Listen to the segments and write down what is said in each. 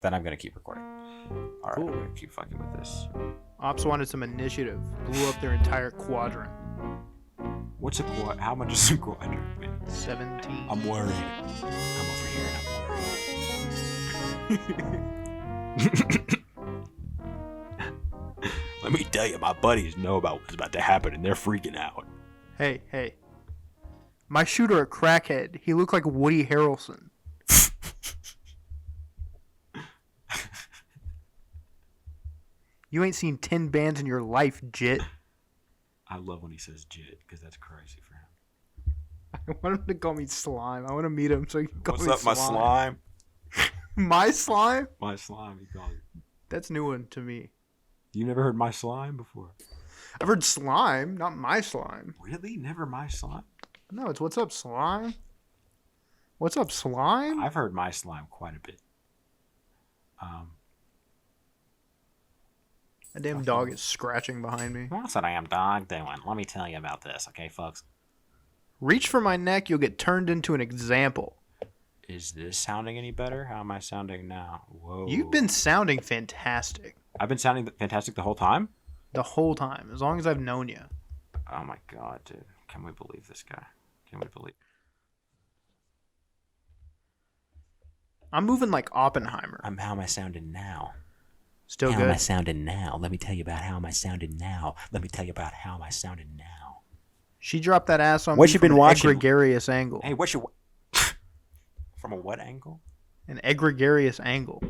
then I'm gonna keep recording. All right, Cool. I'm gonna keep fucking with this. Ops wanted some initiative. Blew up their entire quadrant. What's a quad? How much is a quadrant? Man? 17. I'm worried. I'm over here and I'm worried. Let me tell you, my buddies know about what's about to happen and they're freaking out. Hey. My shooter a crackhead. He looked like Woody Harrelson. You ain't seen 10 bands in your life, Jit. I love when he says jit because that's crazy for him. I want him to call me Slime. I want to meet him so he can call What's me up, my slime? My Slime? My slime, he called it. That's new one to me. You never heard my slime before? I've heard Slime, not My Slime. Really? Never my slime? No, it's What's Up, Slime? What's up, Slime? I've heard my slime quite a bit. That damn dog is scratching behind me. What's that damn dog doing? Let me tell you about this, okay, folks? Reach for my neck, you'll get turned into an example. Is this sounding any better? How am I sounding now? Whoa. You've been sounding fantastic. I've been sounding fantastic the whole time? The whole time, as long as I've known you. Oh my god, dude. Can we believe this guy? Can we believe... I'm moving like Oppenheimer. How am I sounding now? Still How am I good. sounding now? Let me tell you about how am I sounding now. Let me tell you about how am I sounding now. She dropped that ass on What me you from been an watching? egregious angle. Hey, what's your... From a what angle? An egregious angle.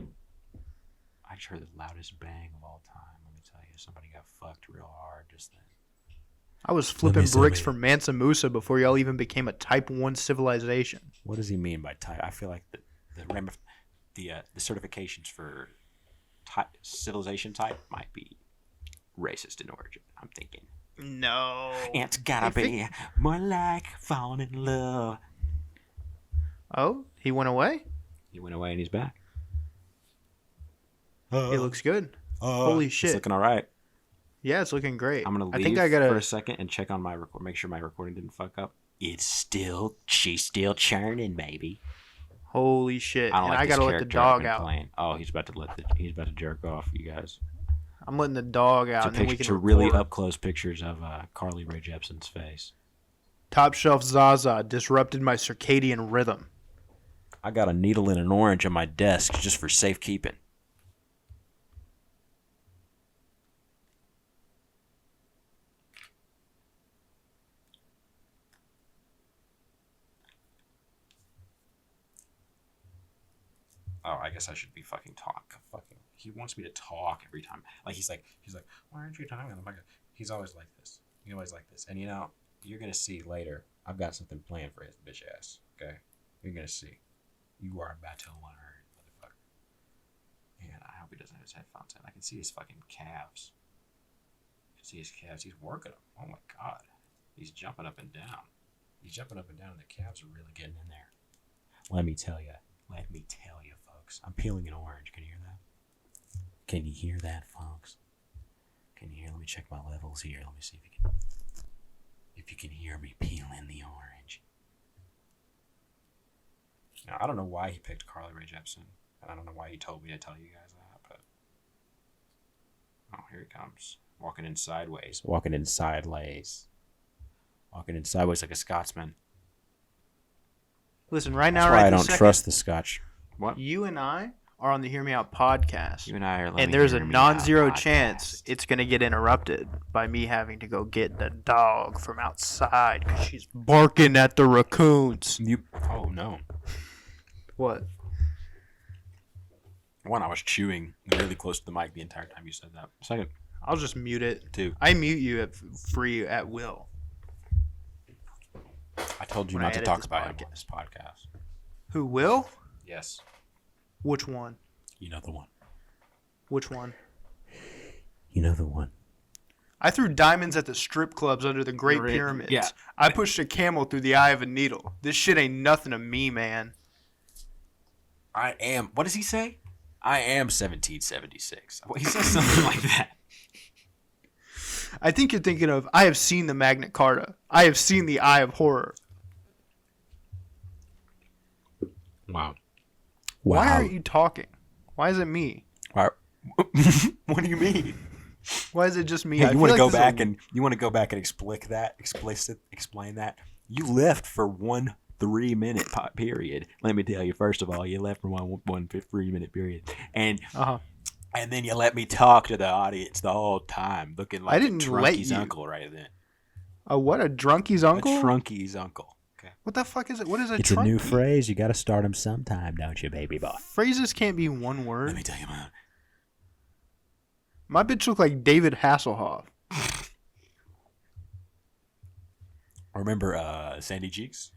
I just heard the loudest bang of all time. Let me tell you, somebody got fucked real hard just then. I was flipping me bricks see. for Mansa Musa before y'all even became a Type 1 civilization. What does he mean by type? I feel like the certifications for civilization type might be racist in origin. I'm thinking. No. It's gotta be more like falling in love. Oh, he went away? He went away and he's back. He looks good. Holy It's shit. looking all right. Yeah, it's looking great. I'm gonna leave I think I gotta. for a second and check on my record. Make sure my recording didn't fuck up. She's still churning, baby. Holy shit! I don't And like I this gotta let the character I've dog been out. playing. Oh, he's about to jerk off, you guys. I'm letting the dog out, and then we can To really record. up close pictures of Carly Rae Jepsen's face. Top shelf Zaza disrupted my circadian rhythm. I got a needle and an orange on my desk just for safekeeping. Oh, I guess I should be fucking he wants me to talk every time. Like he's like, why aren't you talking? I'm like, he's always like this. And you know, you're gonna see later. I've got something planned for his bitch ass. Okay, you're gonna see. You are about to learn, motherfucker. And I hope he doesn't have his headphones in. I can see his fucking calves. He's working them. Oh my god, he's jumping up and down. And the calves are really getting in there. Let me tell you, folks. I'm peeling an orange. Can you hear that? Can you hear that, folks? Can you hear? Let me check my levels here. Let me see if you can hear me peeling the orange. Now, I don't know why he picked Carly Rae Jepsen, and I don't know why he told me to tell you guys that, but oh, here he comes, walking in sideways like a Scotsman. Listen, right now, That's why right I this don't second, trust the Scotch. What? you and I are on the Hear Me Out podcast. You and I are. And there's a non-zero chance it's going to get interrupted by me having to go get the dog from outside because she's barking at the raccoons. Oh, no. What? One, I was chewing really close to the mic the entire time you said that. Second, I'll just mute it. two, I mute you at will. I told you When I not to edit talk this about him podcast. on this podcast. Who will? Yes. Which one? You know the one. Which one? You know the one. I threw diamonds at the strip clubs under the Great Pyramids. Yeah. I pushed a camel through the eye of a needle. This shit ain't nothing to me, man. I am. What does he say? I am 1776. He says something like that. I think you're thinking of, I have seen the Magna Carta. I have seen the Eye of Horror. Wow. Why aren't you talking? Why is it me? What do you mean? Why is it just me? Hey, you want to go back and explain that? You left for 1 3-minute period. Let me tell you, first of all, you left for one 3-minute period, and then you let me talk to the audience the whole time, looking like a drunky's uncle right then. What, a drunky's uncle? A drunky's uncle. Okay. What the fuck is it? What is a It's trunky? a new phrase. You got to start them sometime, don't you, baby boy? Phrases can't be one word. Let me tell you, man. My bitch look like David Hasselhoff. Remember Sandy Cheeks?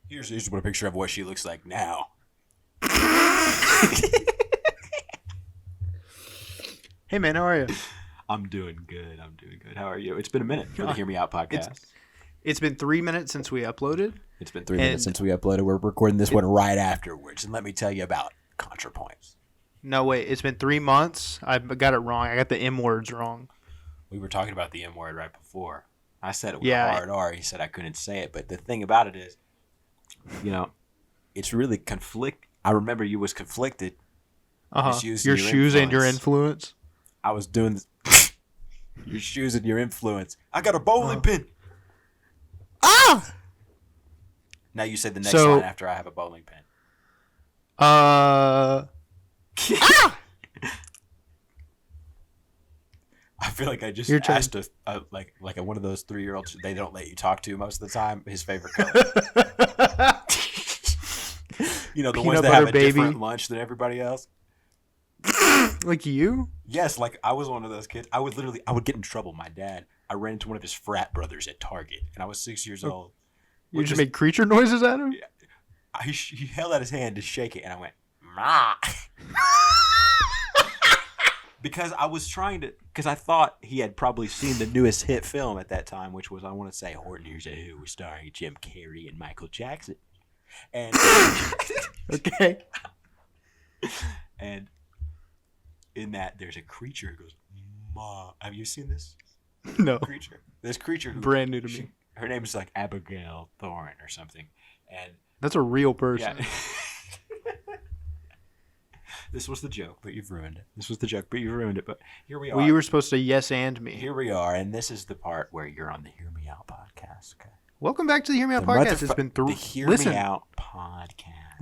Here's what a picture of what she looks like now. Hey, man, how are you? I'm doing good. How are you? It's been a minute for the Hear Me Out podcast. It's been 3 minutes since we uploaded. It's been 3 minutes since we uploaded. We're recording this one right afterwards. And let me tell you about ContraPoints. No, wait. It's been 3 months. I got it wrong. I got the M words wrong. We were talking about the M word right before. I said it with a hard R. He said I couldn't say it. But the thing about it is, it's really I remember you was conflicted. Your shoes and your influence. I was doing this. Your shoes and your influence. I got a bowling pin. Ah! Now you say the next line after I have a bowling pin. Ah! I feel like I just asked like one of those 3-year-olds they don't let you talk to most of the time. His favorite color. The Peanut ones that have a baby. different lunch than everybody else. Like you? Yes, like I was one of those kids. I would get in trouble. My dad, I ran into one of his frat brothers at Target, and I was 6 years old. You just make creature noises at him? Yeah. He held out his hand to shake it, and I went, "Ma." Because I thought he had probably seen the newest hit film at that time, which was, I want to say, Here's a Who, starring Jim Carrey and Michael Jackson. And okay. And in that, there's a creature who goes, "Ma." Have you seen this? No. Creature. This creature who brand new to me. Her name is like Abigail Thorne or something, and that's a real person. Yeah. This was the joke, but you've ruined it. But here we are. Well, you were supposed to yes and me. Here we are, and this is the part where you're on the Hear Me Out podcast. Okay. Welcome back to the Hear Me Out podcast. It's been the Hear Me Out podcast.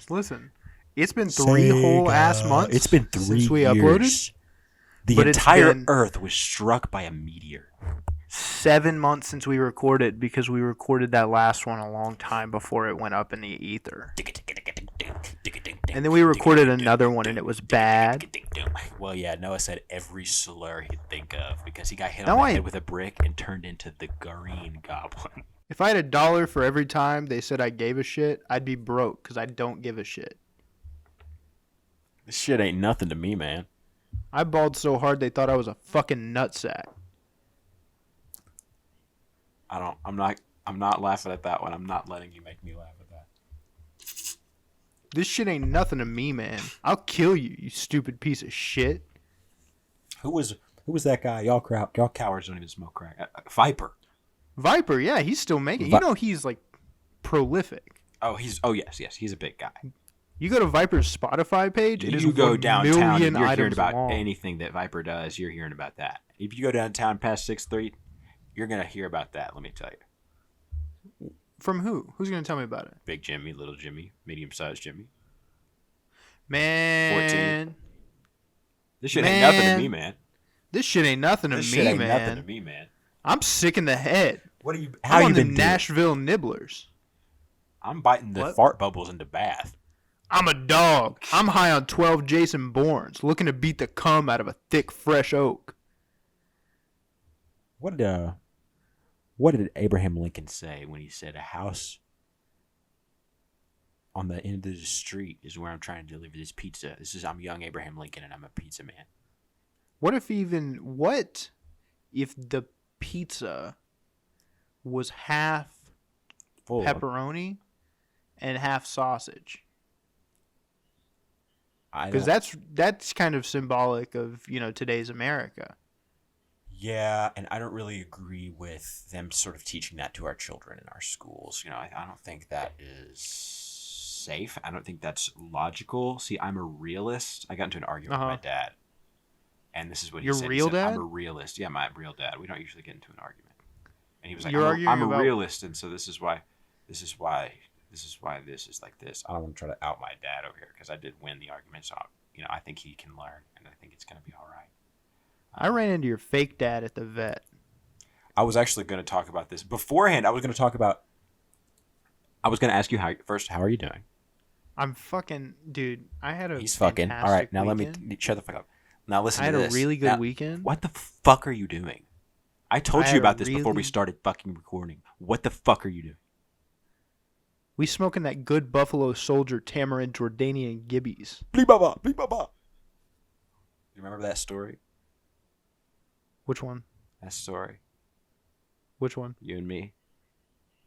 Listen. It's been 3 whole ass months. It's been 3 since we years. Uploaded. The entire Earth was struck by a meteor. 7 months since we recorded, because we recorded that last one a long time before it went up in the ether. And then we recorded another one, and it was bad. Well, yeah, Noah said every slur he could think of because he got hit on the head with a brick and turned into the Green Goblin. If I had $1 for every time they said I gave a shit, I'd be broke because I don't give a shit. This shit ain't nothing to me, man. I bawled so hard they thought I was a fucking nutsack. I'm not laughing at that one. I'm not letting you make me laugh at that. This shit ain't nothing to me, man. I'll kill you, you stupid piece of shit. Who was that guy? Y'all cowards don't even smoke crack. Viper, yeah, he's still making. He's like prolific. Oh, yes, he's a big guy. You go to Viper's Spotify page, it is you go downtown and you're hearing about long. Anything that Viper does, you're hearing about that. If you go downtown past 6th Street, you're going to hear about that, let me tell you. From who? Who's going to tell me about it? Big Jimmy, Little Jimmy, Medium-sized Jimmy. Man. 14. This shit ain't nothing to me, man. This shit ain't nothing to me, man. I'm sick in the head. How you been doing? Nashville Nibblers. I'm biting the fart bubbles into Bath. I'm a dog. I'm high on 12 Jason Bournes, looking to beat the cum out of a thick, fresh oak. What did Abraham Lincoln say when he said a house on the end of the street is where I'm trying to deliver this pizza? I'm young Abraham Lincoln and I'm a pizza man. What if the pizza was half pepperoni and half sausage? Because that's kind of symbolic of today's America. Yeah, and I don't really agree with them sort of teaching that to our children in our schools. I don't think that is safe. I don't think that's logical. See, I'm a realist. I got into an argument with my dad, and this is what he said. Real dad? I'm a realist. Yeah, my real dad. We don't usually get into an argument. And he was like, You're arguing I'm a about... realist, and so this is why this is like this. I don't want to try to out my dad over here because I did win the argument, so I think he can learn, and I think it's gonna be all right. I ran into your fake dad at the vet. I was actually going to talk about this beforehand. I was going to ask you how are you doing? I'm fucking, dude. I had a He's fucking. All right, now weekend. let me shut the fuck up. Now listen to this. I had a really good weekend. What the fuck are you doing? I told you about this before we started fucking recording. What the fuck are you doing? We smoking that good Buffalo Soldier Tamarind Jordanian Gibbies. Bleep baba, bleep baba. You remember that story? Which one? That story. Which one? You and me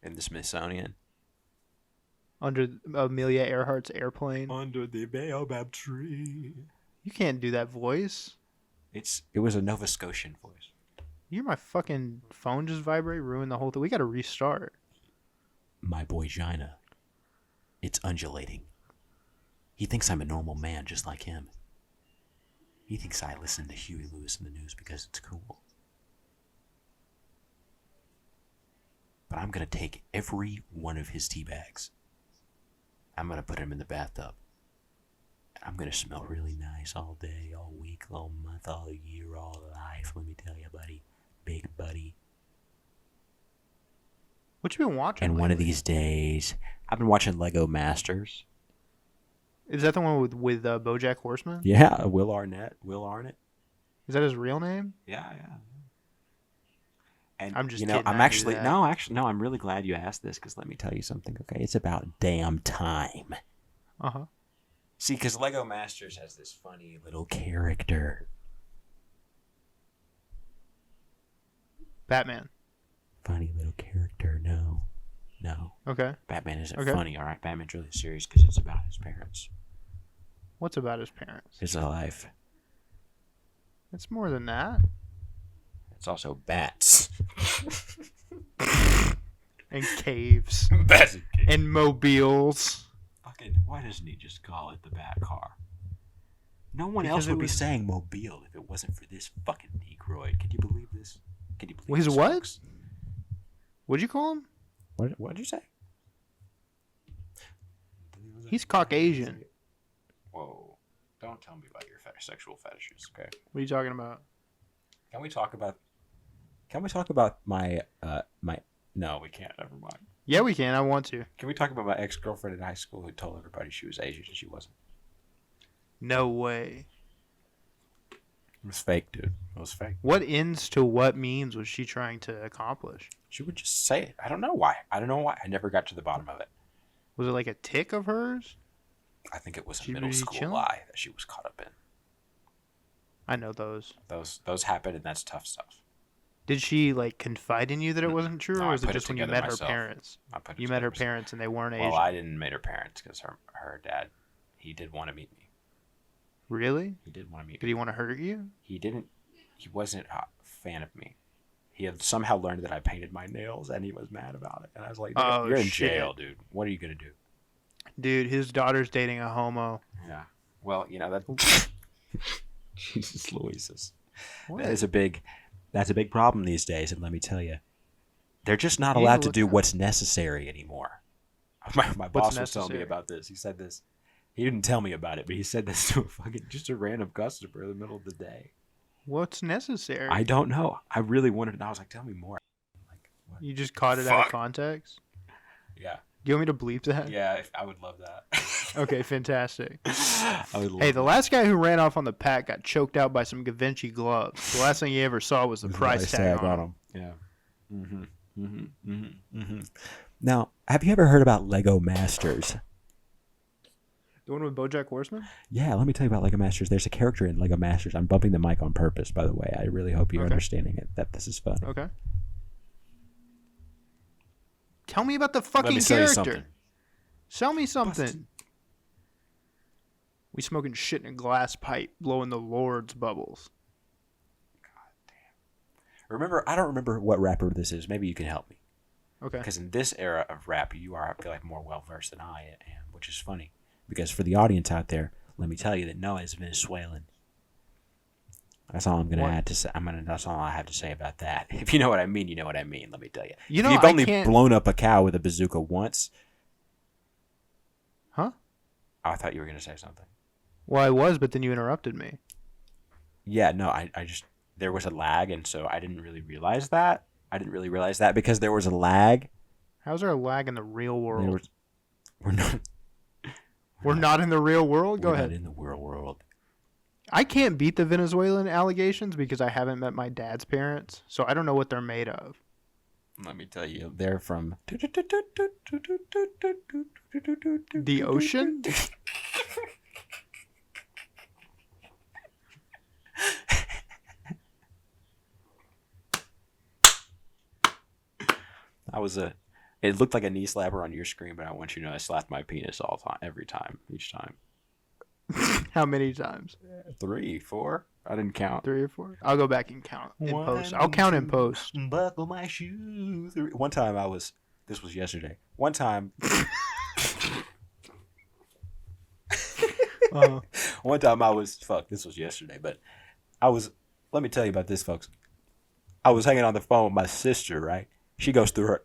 in the Smithsonian. Under Amelia Earhart's airplane. Under the baobab tree. You can't do that voice. It was a Nova Scotian voice. You hear my fucking phone just vibrate, ruin the whole thing. We got to restart. My boy Gina. It's undulating. He thinks I'm a normal man just like him. He thinks I listen to Huey Lewis in the news because it's cool. But I'm going to take every one of his tea bags. I'm going to put him in the bathtub. And I'm going to smell really nice all day, all week, all month, all year, all life. Let me tell you, buddy. Big buddy. What you been watching And lately? one of these days, I've been watching Lego Masters. Is that the one with BoJack Horseman? Yeah, Will Arnett. Is that his real name? Yeah. And I'm just kidding. I No, I'm really glad you asked this because let me tell you something. Okay, it's about damn time. See, because Lego Masters has this funny little character. Batman. Funny little character. No. Okay. Batman isn't Okay. funny. All right, Batman's really serious because it's about his parents. What's about his parents? His life. It's more than that. It's also bats. And caves. Bats and caves. And mobiles. Fucking, why doesn't he just call it the Bat Car? No one Because else would be saying mobile if it wasn't for this fucking negroid. Can you believe this? Can you believe He's this, what? folks? What'd you call him? What did you say? He's Caucasian. Whoa. Don't tell me about your sexual fetishes, okay? What are you talking about? Can we talk about my no, we can't. Never mind. Yeah, we can. I want to. Can we talk about my ex-girlfriend in high school who told everybody she was Asian and she wasn't? No way. It was fake, dude. It was fake. What ends to what means was she trying to accomplish? She would just say it. I don't know why. I never got to the bottom of it. Was it like a tick of hers? I think it was a She middle really school chilling? lie that she was caught up in. I know those. Those happen, and that's tough stuff. Did she like confide in you that it wasn't true, No, or I was it put it just when you together met myself. her parents? I put it You met her together myself. parents and they weren't Asian. Well, I didn't meet her parents because her dad, he did want to meet me. Really? He did want to meet Did me. he want to hurt you? He didn't. He wasn't a fan of me. He had somehow learned that I painted my nails, and he was mad about it. And I was like, Oh, "You're in shit. jail, dude. What are you gonna do?" Dude, his daughter's dating a homo. Yeah. Well, that. Jesus Louises. What? That's a big problem these days, and let me tell you, they're just not You need to allowed to look do up. what's necessary anymore. My boss was telling me necessary? about this. He said this. He didn't tell me about it, but he said this to just a random customer in the middle of the day. What's necessary? I don't know. I really wanted to know. I was like, tell me more. Like, what? You just caught it out of Fuck. context? Yeah. Do you want me to bleep that? Yeah, I would love that. Okay, fantastic. I would love Hey, the that. last guy who ran off on the pack got choked out by some Givenchy gloves. The last thing you ever saw was the price tag on him. Yeah. Now, have you ever heard about Lego Masters? The one with BoJack Horseman? Yeah, let me tell you about Lego Masters. There's a character in Lego Masters. I'm bumping the mic on purpose, by the way. I really hope you're Okay. understanding it. That this is fun. Okay. Tell me about the Let fucking me tell you character. something. Sell me something. Busted. We smoking shit in a glass pipe, blowing the Lord's bubbles. I don't remember what rapper this is. Maybe you can help me. Okay. Because in this era of rap, you are, I feel like, more well versed than I am, which is funny. Because for the audience out there, let me tell you that Noah is Venezuelan. That's all I'm gonna add to say. That's all I have to say about that. If you know what I mean, you know what I mean. Let me tell you. You know, if you've only blown up a cow with a bazooka once. Huh? Oh, I thought you were gonna say something. Well, I was, but then you interrupted me. Yeah, no, I just there was a lag, and so I didn't really realize that. Because there was a lag. How's there a lag in the real world? We're not. We're not in the real world. Go ahead. Not in the real world. I can't beat the Venezuelan allegations because I haven't met my dad's parents, so I don't know what they're made of. Let me tell you, they're from the ocean. It looked like a knee slapper on your screen, but I want you to know I slapped my penis each time. How many times? 3, 4. I didn't count. 3 or 4. I'll go back and count in post. I'll count in post. Buckle my shoes. One time this was yesterday. One time. One time this was yesterday, but let me tell you about this, folks. I was hanging on the phone with my sister, right? She goes through her.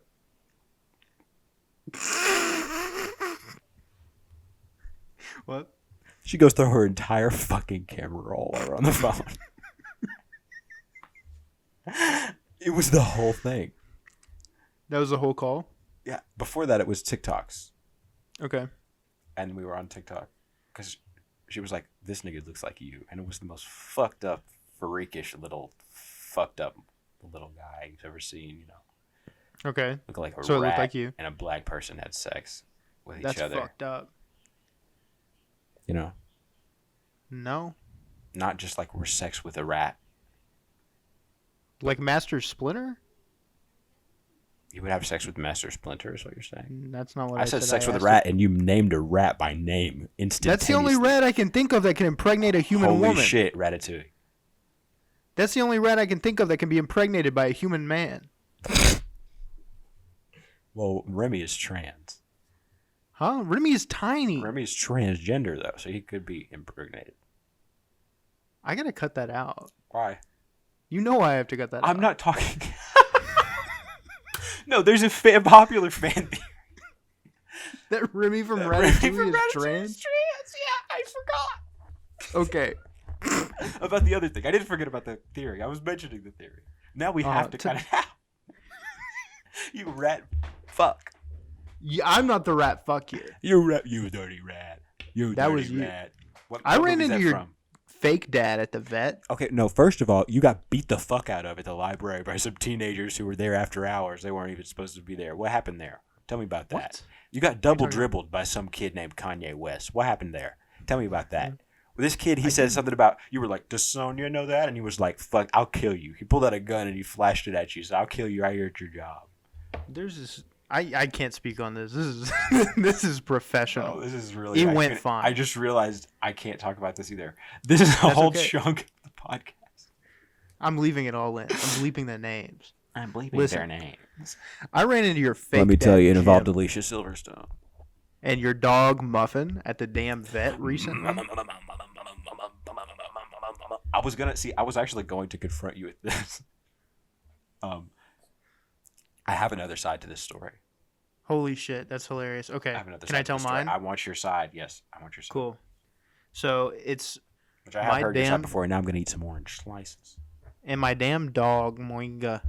What? She goes through her entire fucking camera roll while we're on the phone. It was the whole thing. That was the whole call? Yeah. Before that, it was TikToks. Okay. And we were on TikTok. Because she was like, this nigga looks like you. And it was the most fucked up, freakish little guy you've ever seen, you know. Okay. Looked like a so rat, it looked like you. And a black person had sex with That's each other. That's fucked up. You know? No. Not just like we're sex with a rat. Like Master Splinter? You would have sex with Master Splinter is what you're saying? That's not what I said sex with a rat, and you named a rat by name instantaneously. That's the only rat I can think of that can impregnate a human woman. Holy shit, Ratatouille. That's the only rat I can think of that can be impregnated by a human man. Well, Remy is trans. Huh? Remy is tiny. Remy's transgender, though, so he could be impregnated. I gotta cut that out. Why? You know I have to cut that out. I'm not talking... No, there's a popular fan theory. That Remy from Ratatouille is trans? Yeah, I forgot. Okay. About the other thing. I didn't forget about the theory. I was mentioning the theory. Now we have to cut it out. You rat fuck. Yeah, I'm not the rat fuck here. You dirty rat. You that dirty was you. Rat. What I ran movie is into that your from? fake dad at the vet. Okay, no, first of all, you got beat the fuck out of at the library by some teenagers who were there after hours. They weren't even supposed to be there. What happened there? Tell me about that. What? You got double dribbled by some kid named Kanye West. What happened there? Tell me about that. This kid, he said something about, you were like, does Sonya know that? And he was like, fuck, I'll kill you. He pulled out a gun and he flashed it at you. So I'll kill you right here at your job. There's this... I can't speak on this. This is this is professional. Oh, this is really... It went fine. I just realized I can't talk about this either. This is a whole chunk of the podcast. I'm leaving it all in. I'm bleeping the names. I'm bleeping their names. I ran into your fake Let me tell you, it Jim, involved Alicia Silverstone. and your dog Muffin at the damn vet recently. I was actually going to confront you with this. I have another side to this story. Holy shit, that's hilarious. Okay, can I tell mine? I want your side. Yes, I want your side. Cool. So it's which I have heard your side before, and now I'm gonna eat some orange slices. And my damn dog Moinga,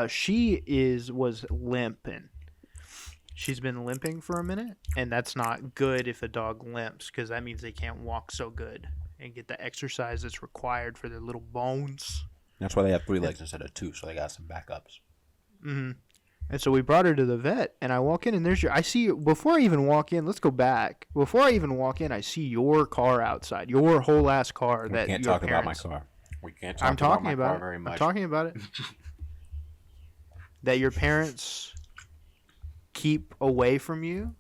she was limping. She's been limping for a minute, and that's not good if a dog limps because that means they can't walk so good and get the exercise that's required for their little bones. That's why they have 3 legs instead of 2, so they got some backups. Mm-hmm. And so we brought her to the vet, and I walk in, and I see, before I even walk in, let's go back. Before I even walk in, I see your car outside, your whole ass car. We can't talk about my car. We can't talk about my car very much. I'm talking about it. That your parents keep away from you,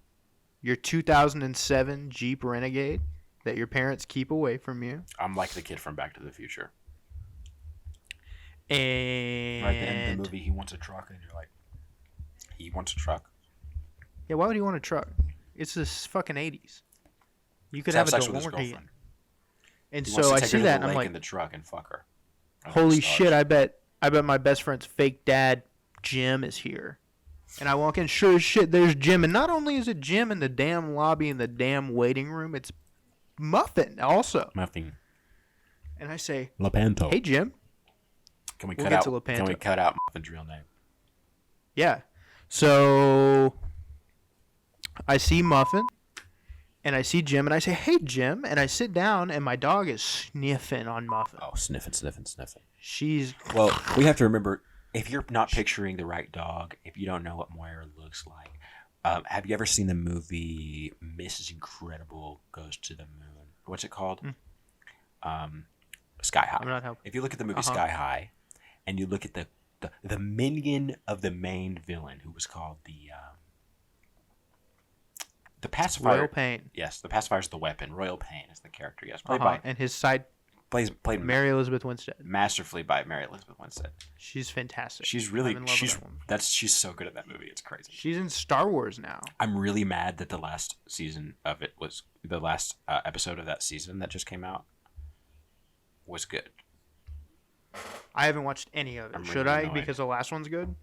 your 2007 Jeep Renegade, that your parents keep away from you. I'm like the kid from Back to the Future. And Right at the end of the movie, he wants a truck, and you're like, he wants a truck. yeah, why would he want a truck? It's this fucking 80s. You could Let's have a sex with his DeLorean. girlfriend. And He so wants to I take see her to that, the and I'm lake like, in the truck and fuck her. holy shit! I bet my best friend's fake dad, Jim, is here. And I walk in, sure as shit, there's Jim. And not only is it Jim in the damn lobby in the damn waiting room, it's Muffin also. Muffin. And I say, Lepanto. hey, Jim. Can we We'll cut get out? to Lepanto. Can we cut out Muffin's real name? Yeah. So I see Muffin, and I see Jim, and I say, hey, Jim. And I sit down, and my dog is sniffing on Muffin. Oh, sniffing. She's... Well, we have to remember, if you're not picturing the right dog, if you don't know what Moira looks like, have you ever seen the movie Mrs. Incredible Goes to the Moon? What's it called? Sky High. I'm not helping. If you look at the movie Sky High, and you look at the minion of the main villain, who was called the pacifier. Royal Pain. Yes, the pacifier is the weapon. Royal Pain is the character. Yes, played by And his side, played Mary Elizabeth Winstead. masterfully by Mary Elizabeth Winstead. She's fantastic. She's really I'm in love with that woman. she's so good at that movie. It's crazy. She's in Star Wars now. I'm really mad that the last season of it was the last episode of that season that just came out was good. I haven't watched any of it. I'm Should really I? annoyed. Because the last one's good.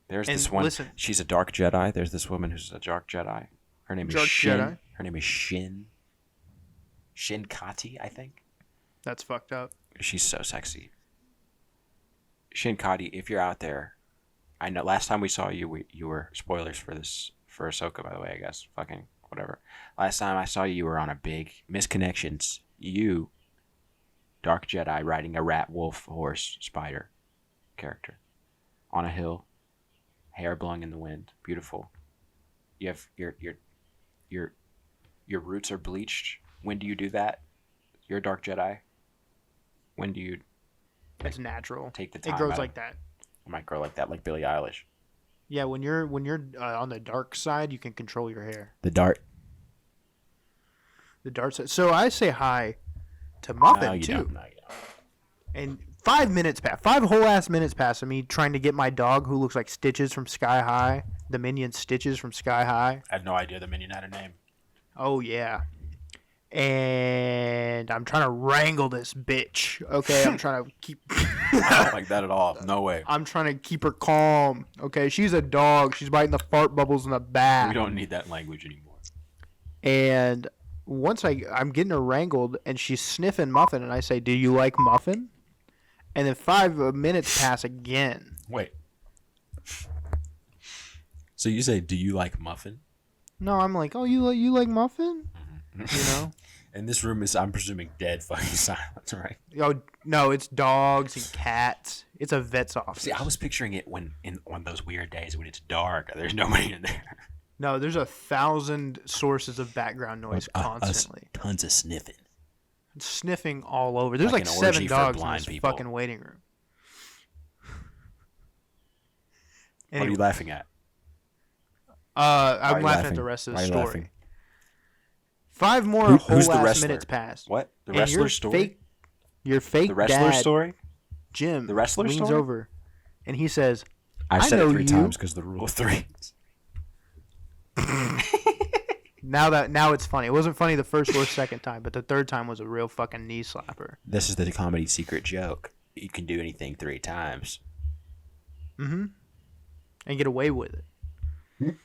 There's And this one. listen- She's a dark Jedi. There's this woman who's a dark Jedi. Her name is Dark Shin. Jedi? Her name is Shin. Shin Kati, I think. That's fucked up. She's so sexy. Shin Kati, if you're out there, I know last time we saw you, you were spoilers for Ahsoka, by the way. I guess fucking whatever. Last time I saw you, you were on a big misconnections. You, dark Jedi, riding a rat, wolf, horse, spider character on a hill, hair blowing in the wind, beautiful. You have your roots are bleached. When do you do that? You're a dark Jedi. When do you It's natural. take the time? It grows out like of- that. It might grow like that, like Billie Eilish. Yeah, when you're on the dark side, you can control your hair. The dark. The dark side. So I say hi to Muffin No, you too. don't. No, you don't. And 5 minutes pass. 5 whole ass minutes pass of me trying to get my dog, who looks like Stitches from Sky High, the minion Stitches from Sky High. I had no idea the minion had a name. Oh yeah. And I'm trying to wrangle this bitch. Okay, I'm trying to keep. I don't like that at all. No way. I'm trying to keep her calm. Okay, she's a dog. She's biting the fart bubbles in the back. We don't need that language anymore. And once I'm getting her wrangled, and she's sniffing Muffin, and I say, "Do you like Muffin?" And then 5 minutes pass again. Wait. So you say, "Do you like muffin?" No, I'm like, "Oh, you like Muffin?" You know. And this room is, I'm presuming, dead fucking silence, right? Oh no, it's dogs and cats. It's a vet's office. See, I was picturing it when on those weird days when it's dark. There's nobody in there. No, there's 1,000 sources of background noise constantly. Tons of sniffing. Sniffing all over. There's Like like an 7 orgy for dogs in blind this people. fucking waiting room. What are you laughing at? I'm you laughing at laughing? the rest of Why the are you story. laughing? 5 more Who's the whole ass wrestler? minutes pass. What? The And wrestler your story? Your fake The wrestler dad, story? Jim, The wrestler leans story? over, and he says, I've I said it know 3 you. times because the rule of 3. Now it's funny. It wasn't funny the first or second time, but the third time was a real fucking knee slapper. This is the comedy secret joke. You can do anything 3 times. Mm-hmm. And get away with it.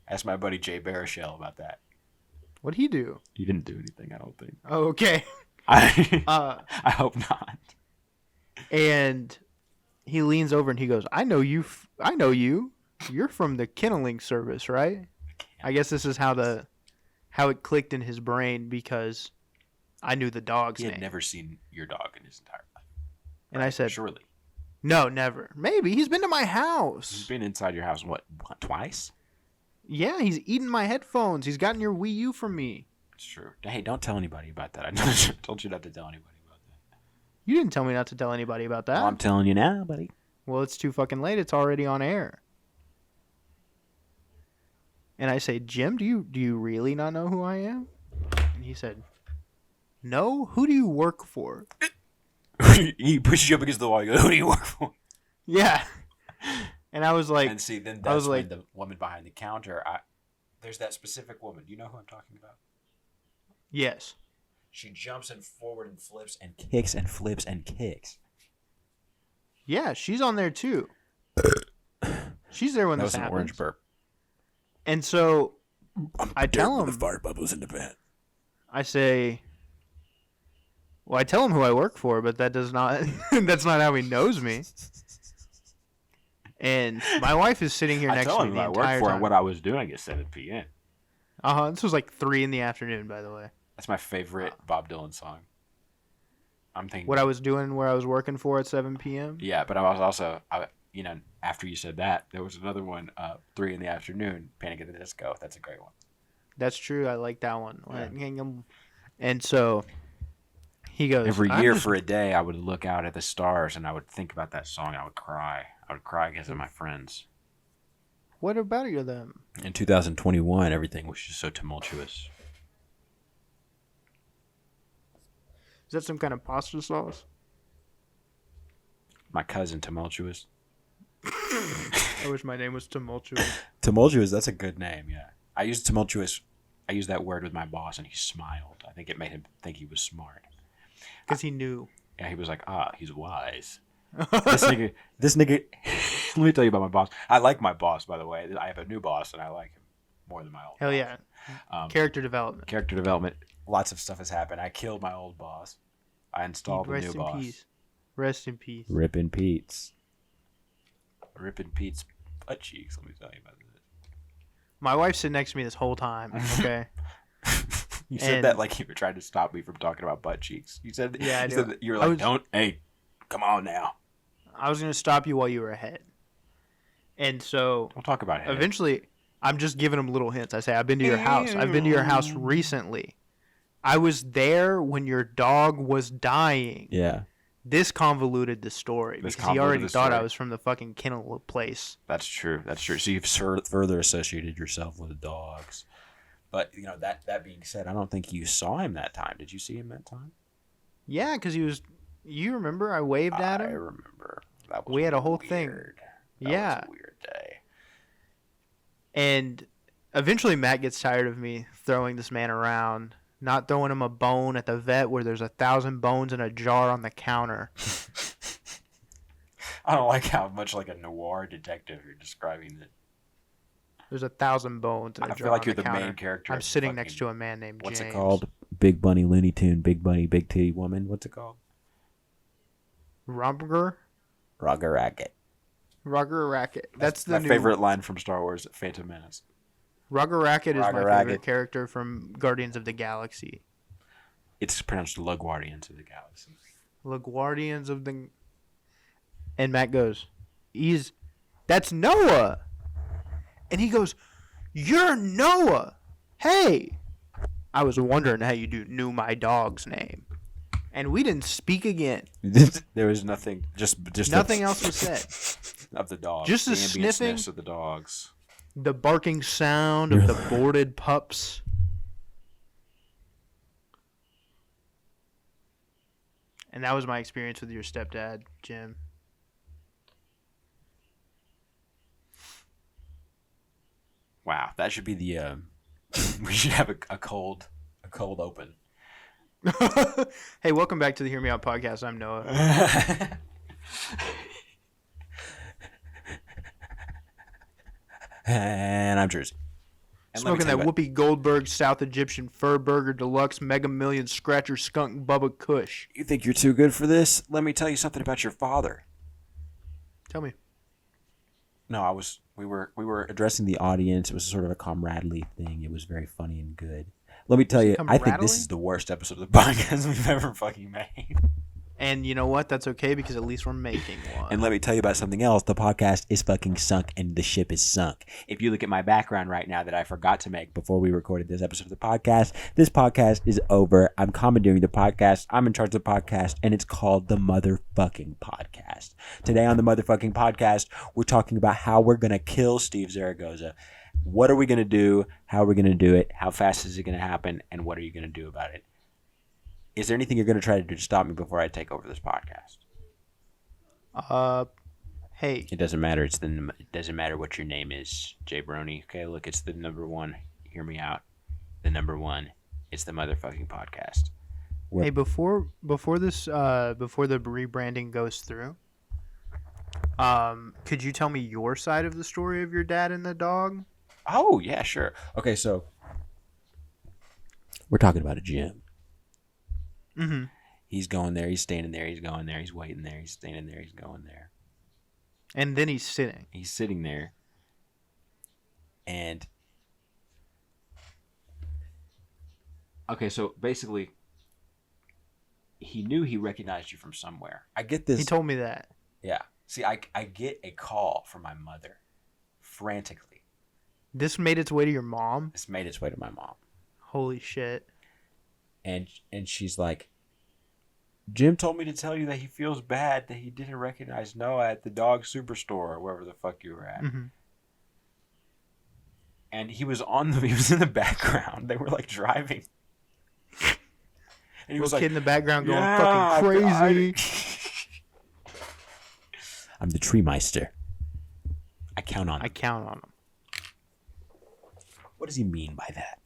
Ask my buddy Jay Baruchel about that. What'd he do? He didn't do anything, I don't think. Oh, okay. I hope not. And he leans over and he goes, I know you. You're from the kenneling service, right? I guess this is how it clicked in his brain, because I knew the dog's He had name. never seen your dog in his entire life. And I said, Surely. no, never. Maybe. He's been to my He's house. been inside your house, what twice? Yeah, he's eaten my headphones. He's gotten your Wii U from me. It's true. Hey, don't tell anybody about that. I told you not to tell anybody about that. You didn't tell me not to tell anybody about that. Well, I'm telling you now, buddy. Well, it's too fucking late. It's already on air. And I say, Jim, do you really not know who I am? And he said, No, who do you work for? He pushes you up against the wall. You go, who do you work for? Yeah. And I was like, And see, then I was that's when like, the woman behind the counter, there's that specific woman. Do you know who I'm talking about? yes. She jumps and forward and flips and kicks and flips and kicks. Yeah, she's on there too. She's there when That this was an happens. orange burp. And so I tell him, the fire bubbles in the vent. I say, well, I tell him who I work for, but that does not, that's not how he knows me. And my wife is sitting here next to me the entire time. And what I was doing at 7 p.m. This was like 3 in the afternoon, by the way. That's my favorite Bob Dylan song. I'm thinking what I was doing where I was working for at 7 p.m. Yeah, but I was also, after you said that, there was another one, 3 in the afternoon, Panic at the Disco. That's a great one. That's true. I like that one. Yeah. And so he goes, every year for a day, I would look out at the stars and I would think about that song. I would cry. I would cry because of my friends. What about you them? In 2021, everything was just so tumultuous. Is that some kind of pasta sauce? My cousin, Tumultuous. I wish my name was Tumultuous. Tumultuous, that's a good name, yeah. I used tumultuous. I used that word with my boss, and he smiled. I think it made him think he was smart. Because he knew. Yeah, he was like, he's wise. This nigga, let me tell you about my boss. I like my boss, by the way. I have a new boss, and I like him more than my old Hell boss. yeah. Character development. Character development. Lots of stuff has happened. I killed my old boss. I installed a new boss. Peace. Rest in peace. Rip in Pete's. Rip in Pete's butt cheeks, let me tell you about this. My wife's sitting next to me this whole time, okay? You said that like you were trying to stop me from talking about butt cheeks. You said, yeah, you said that you were like, hey, come on now. I was going to stop you while you were ahead. And so We'll talk about it. Eventually, I'm just giving them little hints. I say, I've been to your house. I've been to your house recently. I was there when your dog was dying. Yeah. This convoluted the story because he already thought I was from the fucking kennel place. That's true. That's true. So you've further associated yourself with the dogs. But, that being said, I don't think you saw him that time. Did you see him that time? Yeah, because he was... You remember I waved at him? I remember. That was we had a whole weird. thing. That was a weird day. And eventually Matt gets tired of me throwing this man around, not throwing him a bone at the vet where there's 1,000 bones in a jar on the counter. I don't like how much like a noir detective you're describing it. There's 1,000 bones in a jar. I feel like you're the counter. main character. I'm sitting next to a man named What's James. it called? Big Bunny Looney Tune, Big Bunny, Big Titty Woman. What's it called? Roger Racket. Roger Racket. That's my favorite line from Star Wars: Phantom Menace. Roger Racket is my Racket. favorite character from Guardians of the Galaxy. It's pronounced Le Guardians of the Galaxy. Le Guardians of the... And Matt goes, that's Noah. And he goes, you're Noah. Hey. I was wondering how you knew my dog's name. And we didn't speak again. There was nothing, just nothing else was said. Of the dogs. Just the sniffing of the dogs. The barking sound of the boarded pups. And that was my experience with your stepdad, Jim. Wow, that should be the. We should have a cold open. Hey, welcome back to the Hear Me Out podcast. I'm Noah. And I'm Jersey. And smoking that Whoopi Goldberg South Egyptian Fur Burger Deluxe Mega Million Scratcher Skunk Bubba Kush. You think you're too good for this? Let me tell you something about your father. Tell me. No, we were addressing the audience. It was sort of a camaraderie thing. It was very funny and good. Let me tell you, I think this is the worst episode of the podcast we've ever fucking made. And you know what? That's okay because at least we're making one. And let me tell you about something else. The podcast is fucking sunk and the ship is sunk. If you look at my background right now that I forgot to make before we recorded this episode of the podcast, this podcast is over. I'm commandeering the podcast. I'm in charge of the podcast and it's called the motherfucking podcast. Today on the motherfucking podcast, we're talking about how we're going to kill Steve Zaragoza. What are we going to do? How are we going to do it? How fast is it going to happen? And what are you going to do about it? Is there anything you're going to try to do to stop me before I take over this podcast? Hey. It doesn't matter. It doesn't matter what your name is, Jay Brony. Okay, look, it's the number one. Hear me out. The number one. It's the motherfucking podcast. Hey, before the rebranding goes through, could you tell me your side of the story of your dad and the dog? Oh yeah, sure. Okay, so we're talking about a gym. Mm-hmm. He's going there. He's standing there. He's going there. He's waiting there. He's standing there. He's going there. And then he's sitting. He's sitting there. And okay, so basically, he knew he recognized you from somewhere. I get this. He told me that. Yeah. See, I get a call from my mother, frantically. This made its way to your mom? This made its way to my mom. Holy shit. And she's like, Jim told me to tell you that he feels bad that he didn't recognize Noah at the dog superstore or wherever the fuck you were at. Mm-hmm. And he was in the background. They were like driving. And he was like, kid in the background going fucking crazy. I'm the tree meister. I count on him. I count on him. What does he mean by that?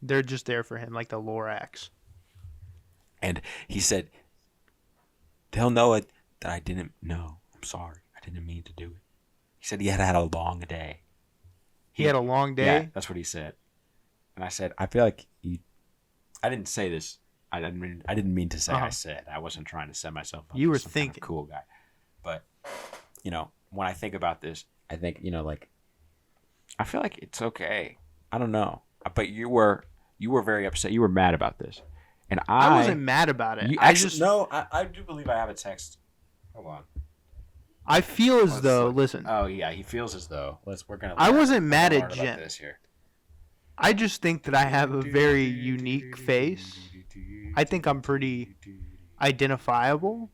They're just there for him, like the Lorax. And he said, tell Noah that I didn't know. I'm sorry. I didn't mean to do it. He said he had a long day. He had a long day? Yeah, that's what he said. And I said, I feel like I didn't say this. I didn't mean to say I said. I wasn't trying to set myself up. You were as some thinking. kind of cool guy. But, when I think about this, I think, I feel like it's okay. I don't know. But you were very upset. You were mad about this. And I wasn't mad about it. I do believe I have a text. Hold on. I feel as though, listen. Oh, yeah, he feels as though. I wasn't mad at Jim. This here. I just think that I have a very unique face. I think I'm pretty identifiable.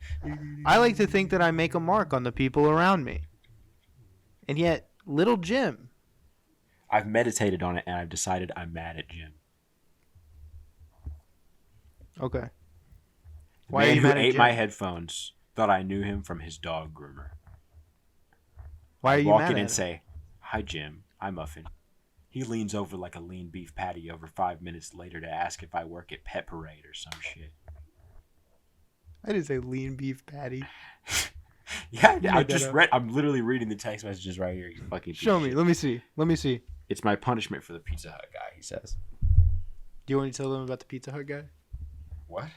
I like to think that I make a mark on the people around me. And yet, little Jim. I've meditated on it, and I've decided I'm mad at Jim. Okay. Why are you mad at Jim? Ate my headphones thought I knew him from his dog groomer. Why are you mad at him? Walk in and say, "Hi, Jim. I'm Muffin." He leans over like a lean beef patty over 5 minutes later to ask if I work at Pet Parade or some shit. I didn't say lean beef patty. Yeah, I just read. I'm literally reading the text messages right here. You fucking show me. Let me see. It's my punishment for the Pizza Hut guy, he says. Do you want to tell them about the Pizza Hut guy? What?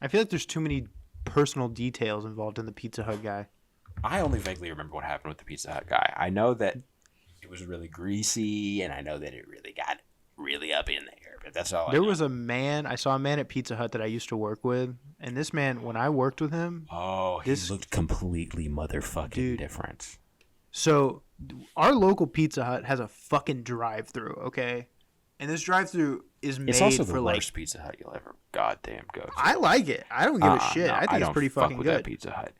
I feel like there's too many personal details involved in the Pizza Hut guy. I only vaguely remember what happened with the Pizza Hut guy. I know that it was really greasy, and I know that it really got really up in there, but that's all I know. Was a man, I saw a man at Pizza Hut that I used to work with, and this man, when I worked with him... Oh, he looked completely motherfucking different. So, our local Pizza Hut has a fucking drive-thru, okay? And this drive-thru is made for, it's also the worst Pizza Hut you'll ever goddamn go to. I like it. I don't give a shit. No, I think it's pretty fucking good. That Pizza Hut.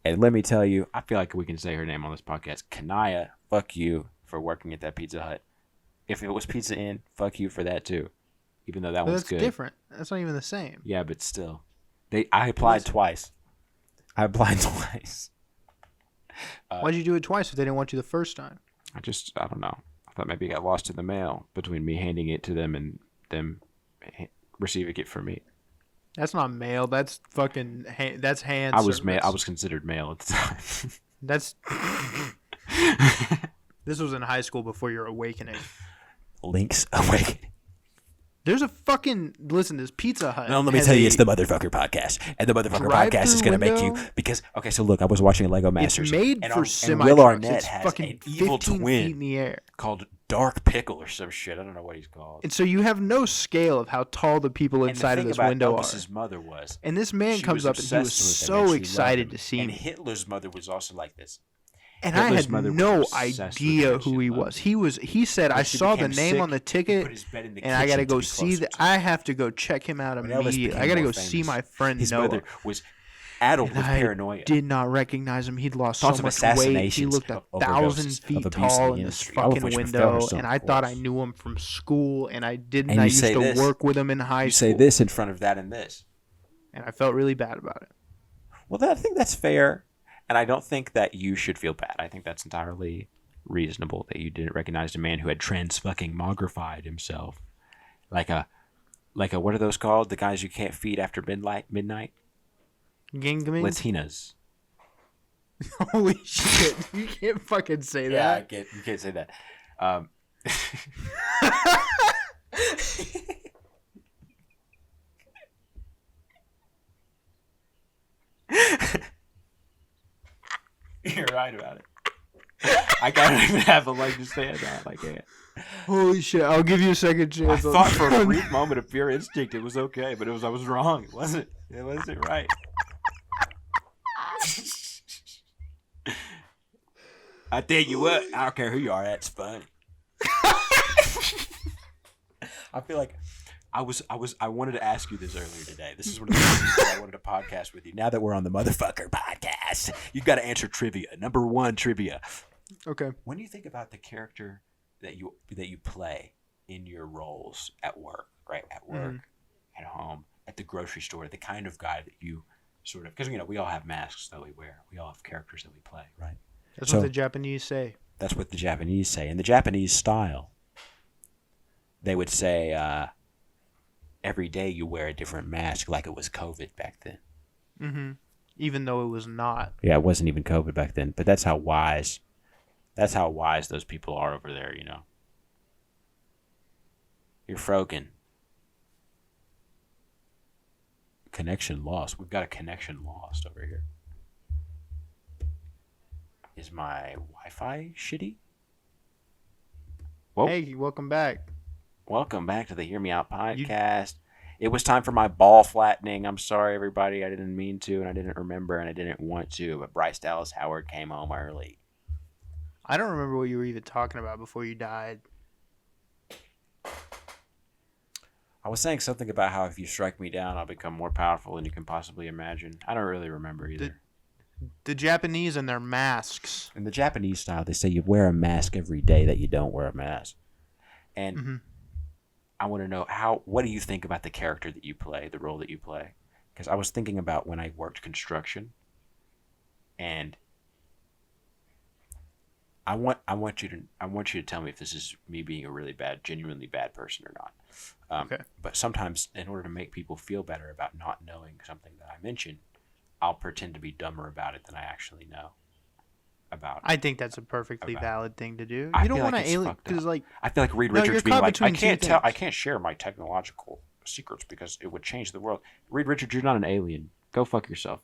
And let me tell you, I feel like we can say her name on this podcast. Kanaya, fuck you for working at that Pizza Hut. If it was Pizza Inn, fuck you for that too. Even though that one's good. That's different. That's not even the same. Yeah, but still. I applied twice. Why'd you do it twice if they didn't want you the first time? I don't know. I thought maybe it got lost in the mail between me handing it to them and them receiving it for me. That's not mail. That's fucking. That's hand. I was considered male at the time. That's. This was in high school before your awakening. Link's awakening. There's a fucking this Pizza Hut. No, let me tell you, it's the Motherfucker Podcast, and the Motherfucker Podcast is gonna make you okay. So look, I was watching Lego Masters. It's made for semi Will trucks. Arnett It's has fucking an evil 15 twin feet in the air called Dark Pickle or some shit. I don't know what he's called. And so you have no scale of how tall the people inside of this window are. Elvis's mother was. And this man comes up and he was so excited to see me. And Hitler's mother was also like this. And I had no idea who he was. He said, I saw the name on the ticket, and I got to go see I have to go check him out immediately. I got to go see my friend Noah. His mother was addled And with I paranoia. did not recognize him. He'd lost Thoughts so of much weight. He assassinations looked of 1,000 overdoses, of feet abuse in tall the in this industry, all of fucking which were window, filmed and on I thought I course. knew him from school, and I didn't. And I you used say to this. work with him in high You school. say this in front of that and this. And I felt really bad about it. Well, I think that's fair, and I don't think that you should feel bad. I think that's entirely reasonable that you didn't recognize a man who had trans-fucking-mogrified himself, like a what are those called? The guys you can't feed after midnight. Gingamins? Latinas. Holy shit! You can't fucking say that. You can't say that. You're right about it. I can't even have a leg to stand on. I can't. Holy shit! I'll give you a second I chance. thought for a brief moment of pure instinct it was okay, but I was wrong. It wasn't right. I tell you what, I don't care who you are, that's funny. I feel like I wanted to ask you this earlier today. This is one of the reasons that I wanted to podcast with you. Now that we're on the motherfucker podcast, you've got to answer trivia. Number one trivia. Okay. When you think about the character that you play in your roles at work, right? At work, at home, at the grocery store, the kind of guy that you sort of, because we all have masks that we wear. We all have characters that we play, right? That's what the Japanese say. That's what the Japanese say. In the Japanese style, they would say every day you wear a different mask, like it was COVID back then. Mm-hmm. Even though it was not. Yeah, it wasn't even COVID back then. But that's how wise those people are over there, You're froken. Connection lost. We've got a connection lost over here. Is my Wi-Fi shitty? Whoa. Hey, welcome back. Welcome back to the Hear Me Out podcast. It was time for my ball flattening. I'm sorry, everybody. I didn't mean to, and I didn't remember, and I didn't want to. But Bryce Dallas Howard came home early. I don't remember what you were even talking about before you died. I was saying something about how if you strike me down, I'll become more powerful than you can possibly imagine. I don't really remember either. The Japanese and their masks. In the Japanese style, they say you wear a mask every day that you don't wear a mask. And I want to know what do you think about the character that you play, the role that you play? Because I was thinking about when I worked construction, and I want you to tell me if this is me being a really genuinely bad person or not. Okay. But sometimes, in order to make people feel better about not knowing something that I mentioned, I'll pretend to be dumber about it than I actually know about it. I think that's a perfectly valid thing to do. I You don't feel want like to it's alien fucked up. because I feel like Reed No, Richards you're being caught like, I between two can't things. share my technological secrets because it would change the world. Reed Richards, you're not an alien. Go fuck yourself.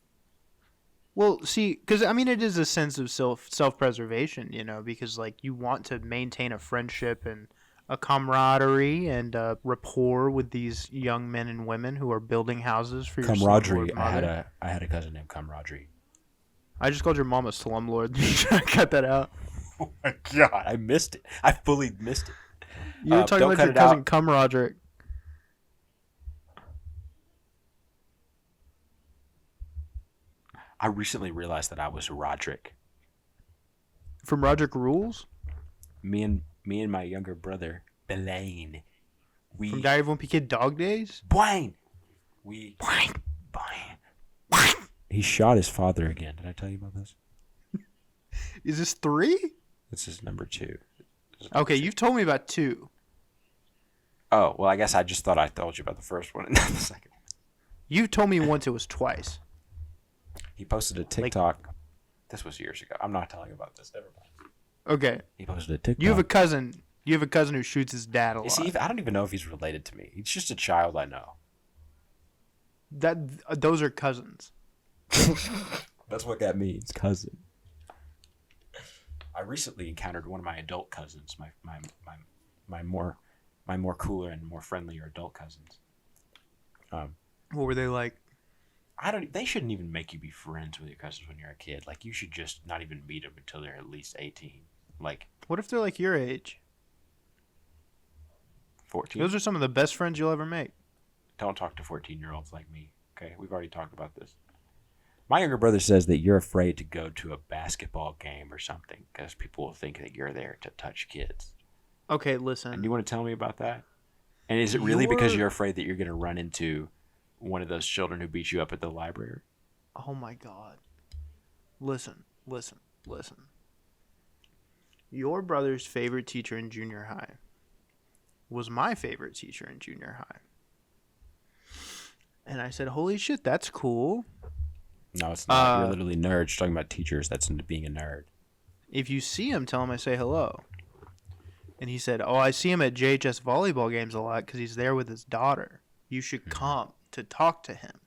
Well, see, because it is a sense of self-preservation, because like you want to maintain a friendship and a camaraderie and a rapport with these young men and women who are building houses for your Camaraderie. slumlord mother. I had a cousin named Camaraderie. I just called your mom a slumlord. You trying to cut that out? Oh my god, I missed it. I fully missed it. You were talking don't about cut your it cousin out. Camaraderie. I recently realized that I was Roderick. From Roderick Rules? Me and my younger brother, Blaine. From Diary of a Wimpy Kid Dog Days? Blaine. Blaine. He shot his father again. Did I tell you about this? Is this 3? This is number 2. Okay, you've told me about 2. Oh, well, I guess I just thought I told you about the first one and not the second one. You've told me once it was twice. He posted a TikTok. This was years ago. I'm not telling you about this. Never mind. Okay. He posted a TikTok. You have a cousin who shoots his dad a lot. I don't even know if he's related to me. He's just a child I know. Those are cousins. That's what that means, cousin. I recently encountered one of my adult cousins, my more cooler and more friendlier adult cousins. What were they like? They shouldn't even make you be friends with your cousins when you're a kid. Like, you should just not even meet them until they're at least 18. Like, What if they're like your age? 14. Those are some of the best friends you'll ever make. Don't talk to 14-year-olds like me. Okay, we've already talked about this. My younger brother says that you're afraid to go to a basketball game or something because people will think that you're there to touch kids. Okay, listen. And do you want to tell me about that? And is it really because you're afraid that you're going to run into one of those children who beat you up at the library? Oh my God. Listen. Your brother's favorite teacher in junior high was my favorite teacher in junior high. And I said, holy shit, that's cool. No, it's not. You're literally nerds. You're talking about teachers. That's into being a nerd. If you see him, tell him I say hello. And he said, I see him at JHS volleyball games a lot because he's there with his daughter. You should come to talk to him.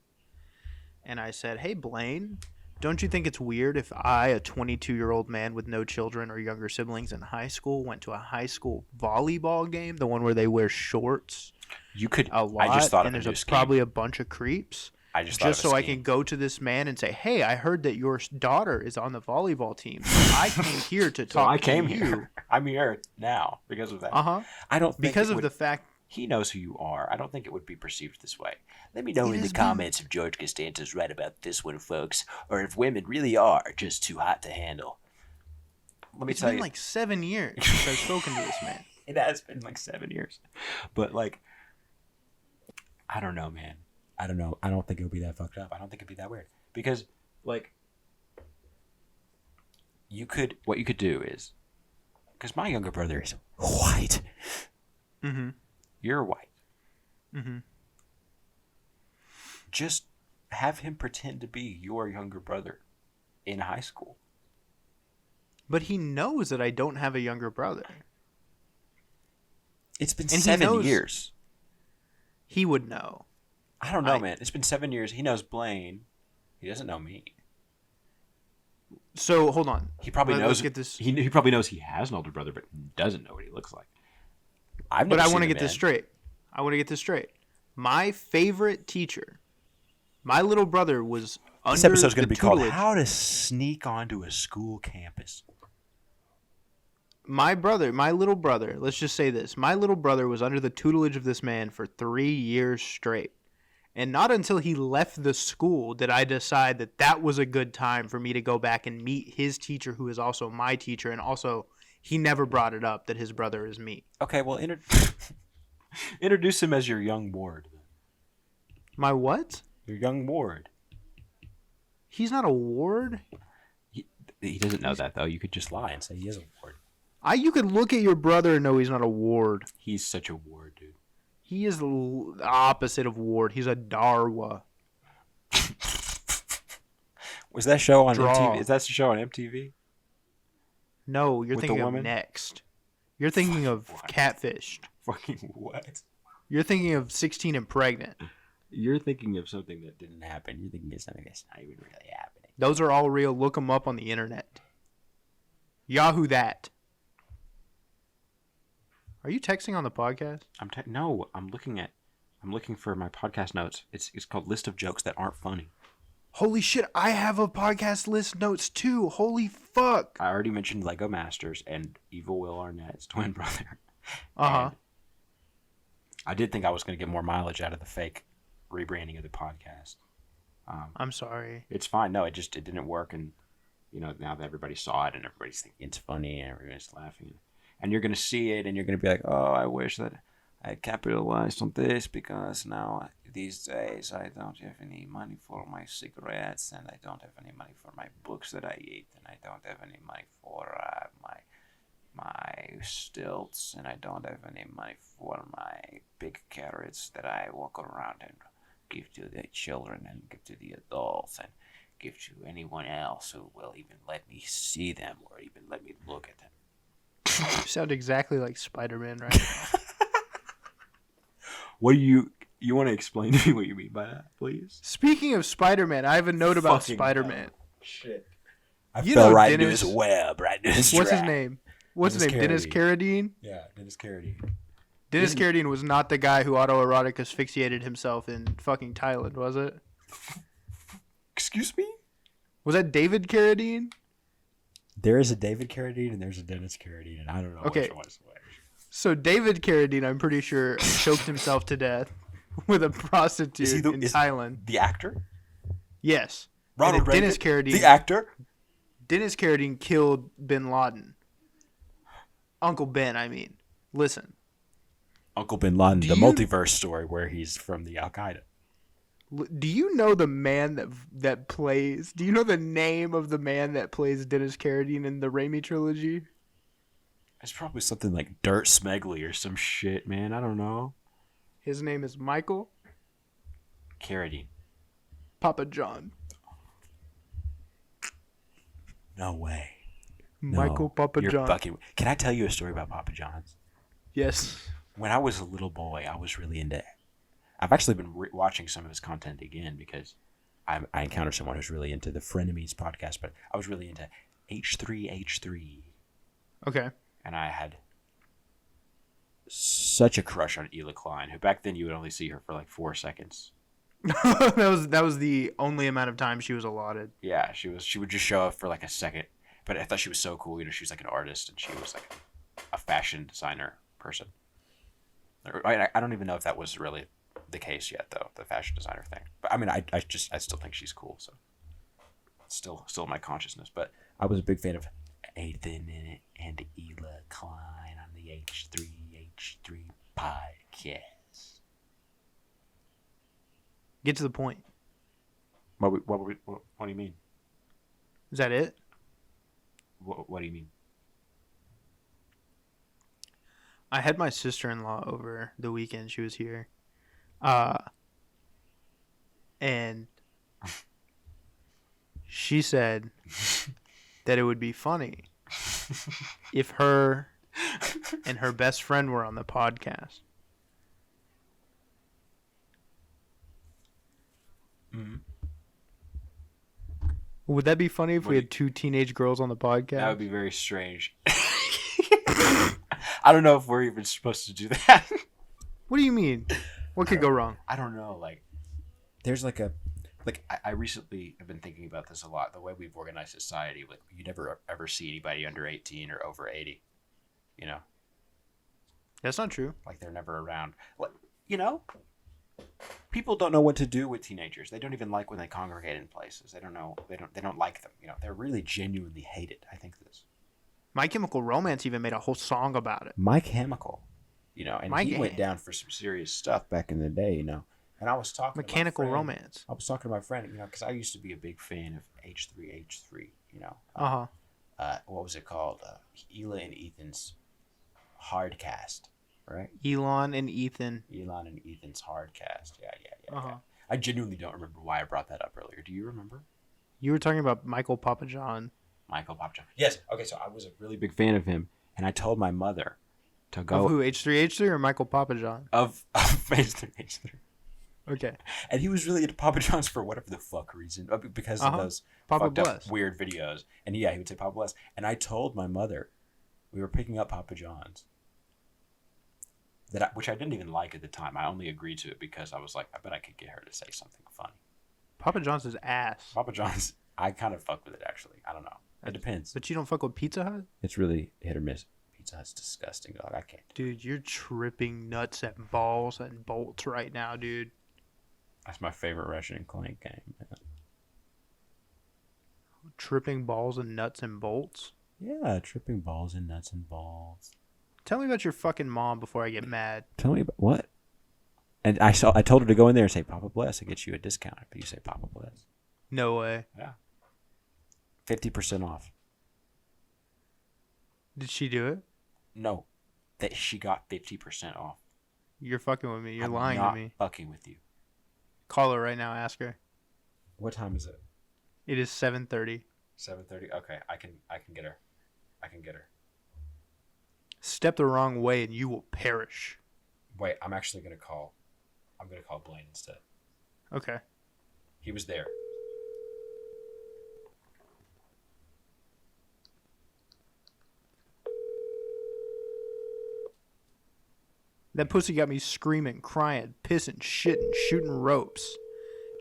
And I said, hey, Blaine, don't you think it's weird if I, a 22-year-old man with no children or younger siblings in high school, went to a high school volleyball game, the one where they wear shorts? You could. A lot, I just thought and of there's probably a bunch of creeps. I just so I can go to this man and say, hey, I heard that your daughter is on the volleyball team. So I came here to talk to you. Here. I'm here now because of that. I don't think because of the fact he knows who you are. I don't think it would be perceived this way. Let me know in the comments if George Costanza's right about this one, folks, or if women really are just too hot to handle. Let me tell you. It's been like 7 years since I've spoken to this man. It has been like 7 years. But, like, I don't know, man. I don't know. I don't think it would be that fucked up. I don't think it'd be that weird. Because, like, what you could do is, because my younger brother is white. Mm-hmm. You're white. Mm-hmm. Just have him pretend to be your younger brother in high school. But he knows that I don't have a younger brother. It's been 7 years. He would know. I don't know, man. It's been 7 years. He knows Blaine. He doesn't know me. So, hold on. He probably knows. Let's get this. He probably knows he has an older brother, but doesn't know what he looks like. But I want to get this straight. My favorite teacher, my little brother, was under This episode's going to be tutelage. called How to Sneak Onto a School Campus. My little brother, let's just say this. My little brother was under the tutelage of this man for 3 years straight. And not until he left the school did I decide that was a good time for me to go back and meet his teacher, who is also my teacher. And also, he never brought it up that his brother is me. Okay, well, introduce him as your young ward. My what? Your young ward. He's not a ward? He doesn't know that, though. You could just lie and say he is a ward. You could look at your brother and know he's not a ward. He's such a ward, dude. He is the opposite of ward. He's a Darwa. Was that show on MTV? Is that the show on MTV? No, you're thinking of Next. You're thinking of Catfished. Fucking what? You're thinking of 16 and Pregnant. You're thinking of something that didn't happen. You're thinking of something that's not even really happening. Those are all real. Look them up on the internet. Yahoo that. Are you texting on the podcast? No, I'm looking for my podcast notes. It's called List of Jokes That Aren't Funny. Holy shit, I have a podcast list notes too. Holy fuck. I already mentioned Lego Masters and Evil Will Arnett's twin brother. Uh-huh. I did think I was going to get more mileage out of the fake rebranding of the podcast. I'm sorry. It's fine. No, it didn't work. And, now that everybody saw it and everybody's thinking it's funny and everybody's laughing. And you're going to see it and you're going to be like, oh, I wish that I capitalized on this because now these days I don't have any money for my cigarettes and I don't have any money for my books that I eat and I don't have any money for my stilts and I don't have any money for my big carrots that I walk around and give to the children and give to the adults and give to anyone else who will even let me see them or even let me look at them. You sound exactly like Spider-Man right now. What do you want to explain to me what you mean by that, please? Speaking of Spider-Man, I have a note about Spider-Man. No. Shit. I fell right into his web, right into his What's his name? Dennis Carradine? Yeah, Dennis Carradine. Dennis Carradine was not the guy who autoerotic asphyxiated himself in fucking Thailand, was it? Excuse me? Was that David Carradine? There is a David Carradine and there's a Dennis Carradine, and I don't know which one is which. So David Carradine, I'm pretty sure, choked himself to death with a prostitute in Thailand. The actor? Yes. Ronald Reagan, Dennis Carradine, the actor. Dennis Carradine killed Bin Laden. Uncle Ben, I mean. Listen. Uncle Bin Laden, multiverse story where he's from the Al Qaeda. Do you know the man that plays? Do you know the name of the man that plays Dennis Carradine in the Raimi trilogy? It's probably something like Dirt Smegley or some shit, man. I don't know. His name is Michael Carradine. Papa John. No way. Michael No, Papa you're John. Bucking. Can I tell you a story about Papa John's? Yes. When I was a little boy, I was really into. I've actually been watching some of his content again because I encountered someone who's really into the Frenemies podcast, but I was really into H3H3. Okay. And I had such a crush on hila Klein, who back then you would only see her for like 4 seconds. that was the only amount of time she was allotted. Yeah, she would just show up for like a second, but I thought she was so cool. You know, she was like an artist and she was like a fashion designer person. I don't even know if that was really the case yet, though, the fashion designer thing. But I mean, I still think she's cool, so it's still in my consciousness. But I was a big fan of Ethan and hila Klein on the H3H3 podcast. Get to the point. What do you mean? Is that it? What do you mean? I had my sister-in-law over the weekend. She was here. And she said that it would be funny if her and her best friend were on the podcast. Mm-hmm. Would that be funny if we had two teenage girls on the podcast? That would be very strange. I don't know if we're even supposed to do that. What do you mean? What could go wrong? I don't know. Like, there's I recently have been thinking about this a lot. The way we've organized society, like you never ever see anybody under 18 or over 80. You know, That's not true. like they're never around. Like, you know, people don't know what to do with teenagers. They don't even like when they congregate in places. They don't know. They don't like them. You know, they're really genuinely hated. I think this. My Chemical Romance even made a whole song about it. Mike Chemical, you know, and he Mike- went down for some serious stuff back in the day, you know. And I was talking Mechanical to my friend, Romance. I was talking to my friend, you know, because I used to be a big fan of H3H3, you know. Uh-huh. What was it called? Hila and Ethan's Hardcast, right? Elon and Ethan. Elon and Ethan's Hardcast. Yeah. Uh-huh. I genuinely don't remember why I brought that up earlier. Do you remember? You were talking about Michael Papa John. Michael Popjohn. Yes. Okay, so I was a really big fan of him, and I told my mother to go... Of who, H3H3 or Michael Papa John? Of H3H3. Okay. And he was really into Papa John's for whatever the fuck reason, because of those Papa fucked Bless. up weird videos. And yeah, he would say Papa Bless. And I told my mother, we were picking up Papa John's, which I didn't even like at the time. I only agreed to it because I was like, I bet I could get her to say something funny. Papa John's is ass. Papa John's, I kind of fuck with it actually. I don't know. It depends. But you don't fuck with Pizza Hut? It's really hit or miss. Pizza Hut's disgusting, dog. I can't. Dude, you're tripping nuts and balls and bolts right now, dude. That's my favorite Russian clank game. Tripping balls and nuts and bolts? Yeah, tripping balls and nuts and balls. Tell me about your fucking mom before I get mad. Tell me about what? And I told her to go in there and say Papa Bless. I get you a discount if you say Papa Bless. No way. Yeah. 50% off. Did she do it? No, that she got 50% off. You're fucking with me. You're I'm lying not to me. fucking with you. Call her right now. Ask her. What time is it? It is 7:30. 7:30. Okay, I can get her. I can get her. Step the wrong way and you will perish. Wait, I'm actually gonna call. I'm gonna call Blaine instead. Okay. He was there. That pussy got me screaming, crying, pissing, shitting, shooting ropes.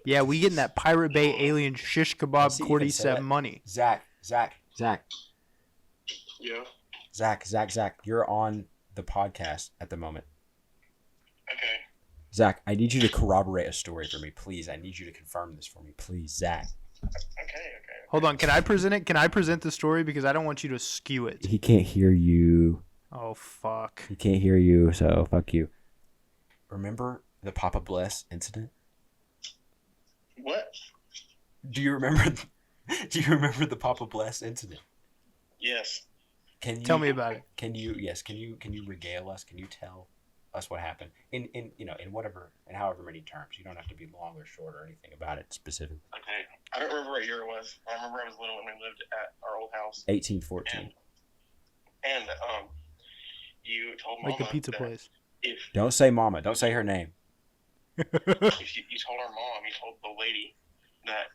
Yeah, we getting that Pirate Bay alien shish kebab cordyceps money. Zach. Yeah. Zach, you're on the podcast at the moment. Okay. Zach, I need you to corroborate a story for me, please. I need you to confirm this for me, please, Zach. Okay. Hold on. Can I present it? Can I present the story? Because I don't want you to skew it. He can't hear you. Oh, fuck. He can't hear you, so fuck you. Remember the Papa Bless incident? What? Do you remember? Do you remember the Papa Bless incident? Yes. Can you Tell me about it. Can you? Yes. Can you regale us? Can you tell us what happened in however many terms? You don't have to be long or short or anything about it specifically. Okay. I don't remember what year it was. I remember I was little when we lived at our old house. 1814. And you told Mama Like the pizza that place. if Don't say mama. Don't say her name. you told our mom, you told the lady that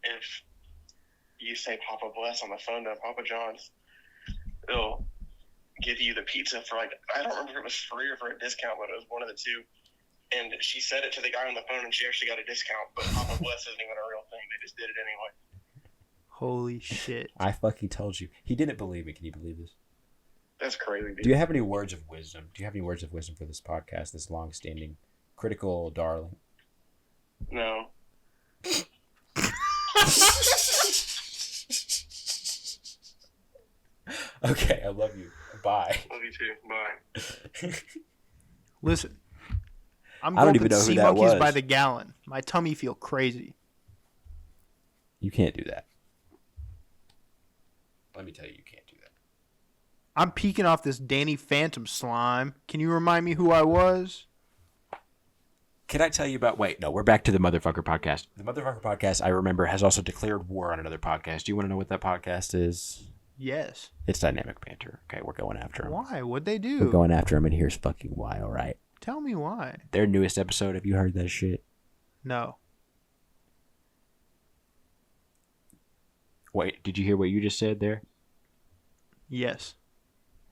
if you say Papa Bless on the phone to Papa John's, they'll give you the pizza for like, I don't remember if it was free or for a discount, but it was one of the two. And she said it to the guy on the phone, and she actually got a discount. But Papa Bless isn't even a real thing. They just did it anyway. Holy shit. I fucking told you. He didn't believe me. Can you believe this? That's crazy, dude. Do you have any words of wisdom? Do you have any words of wisdom for this podcast, this long-standing, critical darling? No. Okay, I love you. Bye. Love you too. Bye. Listen. I'm I don't gulping even know who sea that monkeys was. by the gallon. My tummy feel crazy. You can't do that. Let me tell you can't do that. I'm peeking off this Danny Phantom slime. Can you remind me who I was? Can I tell you about? Wait, no, we're back to the Motherfucker Podcast. The Motherfucker Podcast, I remember, has also declared war on another podcast. Do you want to know what that podcast is? Yes. It's Dynamic Banter. Okay, we're going after him. Why? What'd they We're do? going after him, and here's fucking why, all right? Tell me why. Their newest episode, have you heard that shit? No. Wait, did you hear what you just said there? Yes.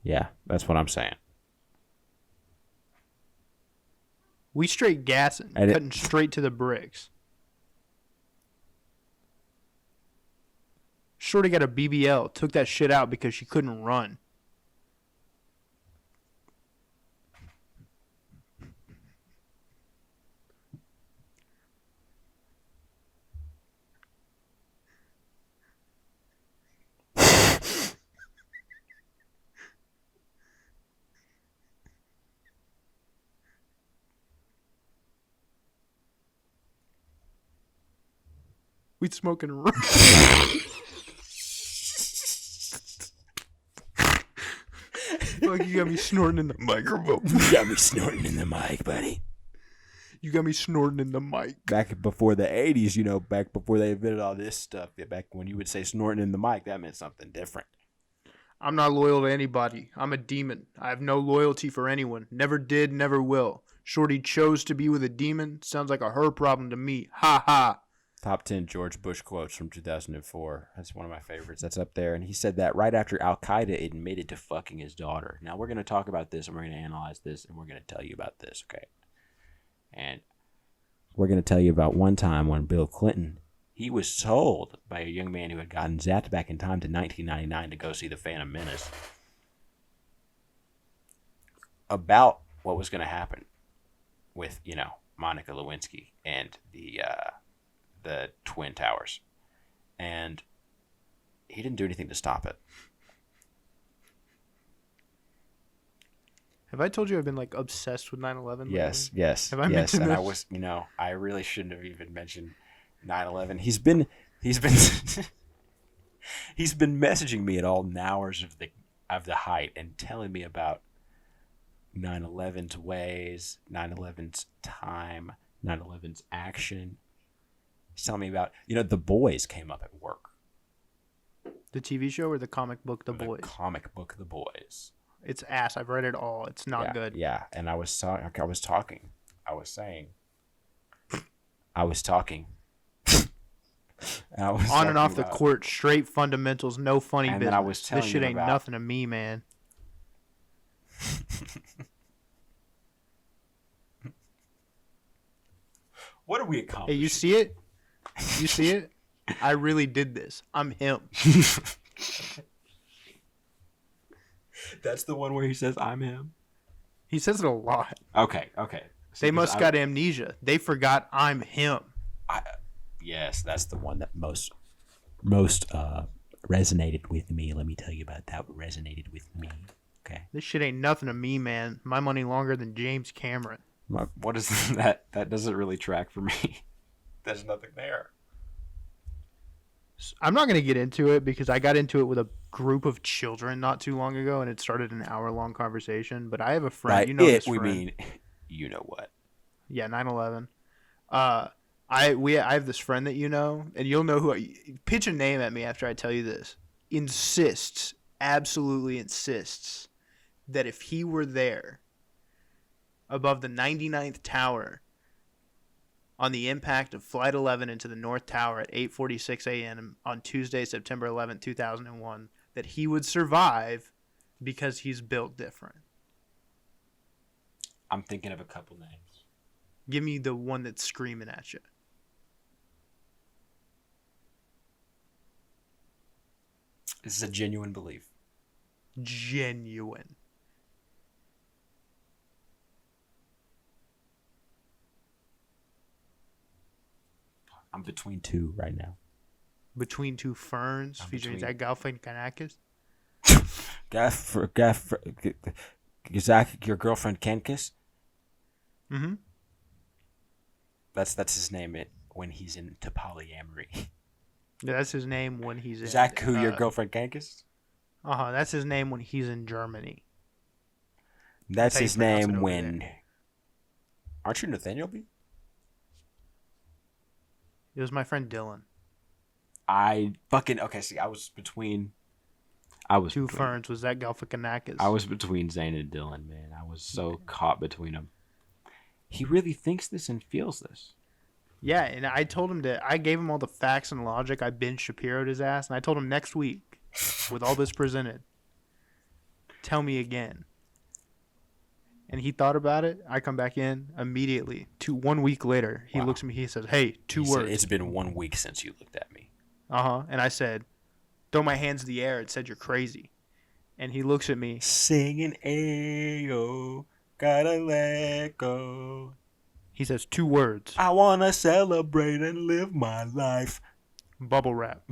Yeah, that's what I'm saying. We straight gassing, And it- cutting straight to the bricks. Shorty got a BBL, took that shit out because she couldn't run. We smoking. Fuck, you got me snorting in the microphone. You got me snorting in the mic, buddy. You got me snorting in the mic. Back before the 80s, you know, back before they invented all this stuff, back when you would say snorting in the mic, that meant something different. I'm not loyal to anybody. I'm a demon. I have no loyalty for anyone. Never did, never will. Shorty chose to be with a demon. Sounds like a her problem to me. Ha ha. Top 10 George Bush quotes from 2004. That's one of my favorites. That's up there. And he said that right after Al-Qaeda admitted to fucking his daughter. Now, we're going to talk about this, and we're going to analyze this, and we're going to tell you about this, okay? And we're going to tell you about one time when Bill Clinton, he was sold by a young man who had gotten zapped back in time to 1999 to go see The Phantom Menace about what was going to happen with, you know, Monica Lewinsky and the Twin Towers. And he didn't do anything to stop it. Have I told you I've been like obsessed with 9/11? Yes, yes, Have I yes. mentioned And I this? was, you know, I really shouldn't have even mentioned 9/11. He's been he's been messaging me at all hours of the height and telling me about 9/11's ways, 9/11's time, 9/11's action. He's telling me about, you know, The Boys came up at work. The TV show or the comic book, The Boys? The comic book The Boys. It's ass. I've read it all. It's not Yeah, good. Yeah, and I was saying. I was On and off talking the about- court, straight fundamentals, no funny And business. then I was telling This shit you ain't about- nothing to me, man. What are we Hey, accomplishing? you see it? You see it? I really did this. I'm him. That's the one where he says, "I'm him." He says it a lot. Okay. See, They 'cause must got amnesia. They forgot I'm him. Yes, that's the one that most resonated with me. Let me tell you about that. What resonated with me. Okay. This shit ain't nothing to me, man. My money longer than James Cameron. What is that? That doesn't really track for me. There's nothing there. I'm not going to get into it because I got into it with a group of children not too long ago, and it started an hour-long conversation. But I have a friend. Right. You know this we friend. mean, you know what? Yeah, 9/11. I have this friend that you know, and you'll know who. Pitch a name at me after I tell you this. Absolutely insists, that if he were there, above the 99th tower, on the impact of Flight 11 into the North Tower at 8:46 a.m. on Tuesday, September 11, 2001, that he would survive because he's built different. I'm thinking of a couple names. Give me the one that's screaming at you. This is a genuine belief. Genuine. I'm between two right now. Between Two Ferns, I'm featuring between- Zach Galifianakis. Zach, your girlfriend can kiss? Mm-hmm. That's his name when he's into polyamory. Yeah, that's his name when he's in. Zach, who your girlfriend can kiss? That's his name when he's in Germany. That's how you his pronounce it name over when. there. Aren't you Nathaniel B? It was my friend Dylan. Okay. See, I was between. Two Ferns was Zach Galifianakis. I was between Zane and Dylan, man. I was so caught between them. He really thinks this and feels this. Yeah, and I told him I gave him all the facts and logic. I Ben Shapiro'd his ass, and I told him next week, with all this presented, tell me again. And he thought about it. I come back in immediately. 1 week later, he looks at me. He says, "Hey, two He said, words." it's been 1 week since you looked at me. And I said, "Throw my hands in the air." It said, "You're crazy." And he looks at me. Singing Ayo, gotta let go. He says 2 words. I wanna celebrate and live my life. Bubble wrap.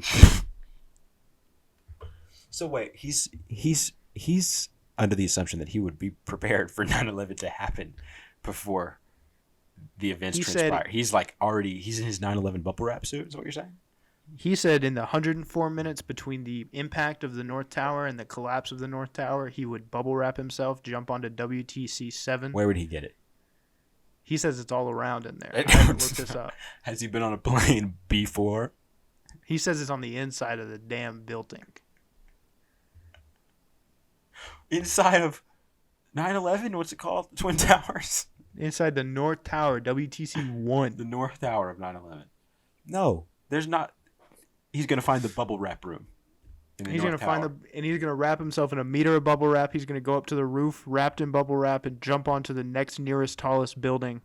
So wait, he's under the assumption that he would be prepared for 9/11 to happen before the events transpire. He's like he's in his 9/11 bubble wrap suit. Is what you're saying? He said in the 104 minutes between the impact of the North Tower and the collapse of the North Tower, he would bubble wrap himself, jump onto WTC 7. Where would he get it? He says it's all around in there. I haven't looked this up. Has he been on a plane before? He says it's on the inside of the damn building. Inside of 9/11? What's it called? Twin Towers? Inside the North Tower, WTC 1. The North Tower of 9/11. No, there's not. He's going to find the bubble wrap room. He's going to find and he's going to wrap himself in a meter of bubble wrap. He's going to go up to the roof, wrapped in bubble wrap, and jump onto the next nearest tallest building.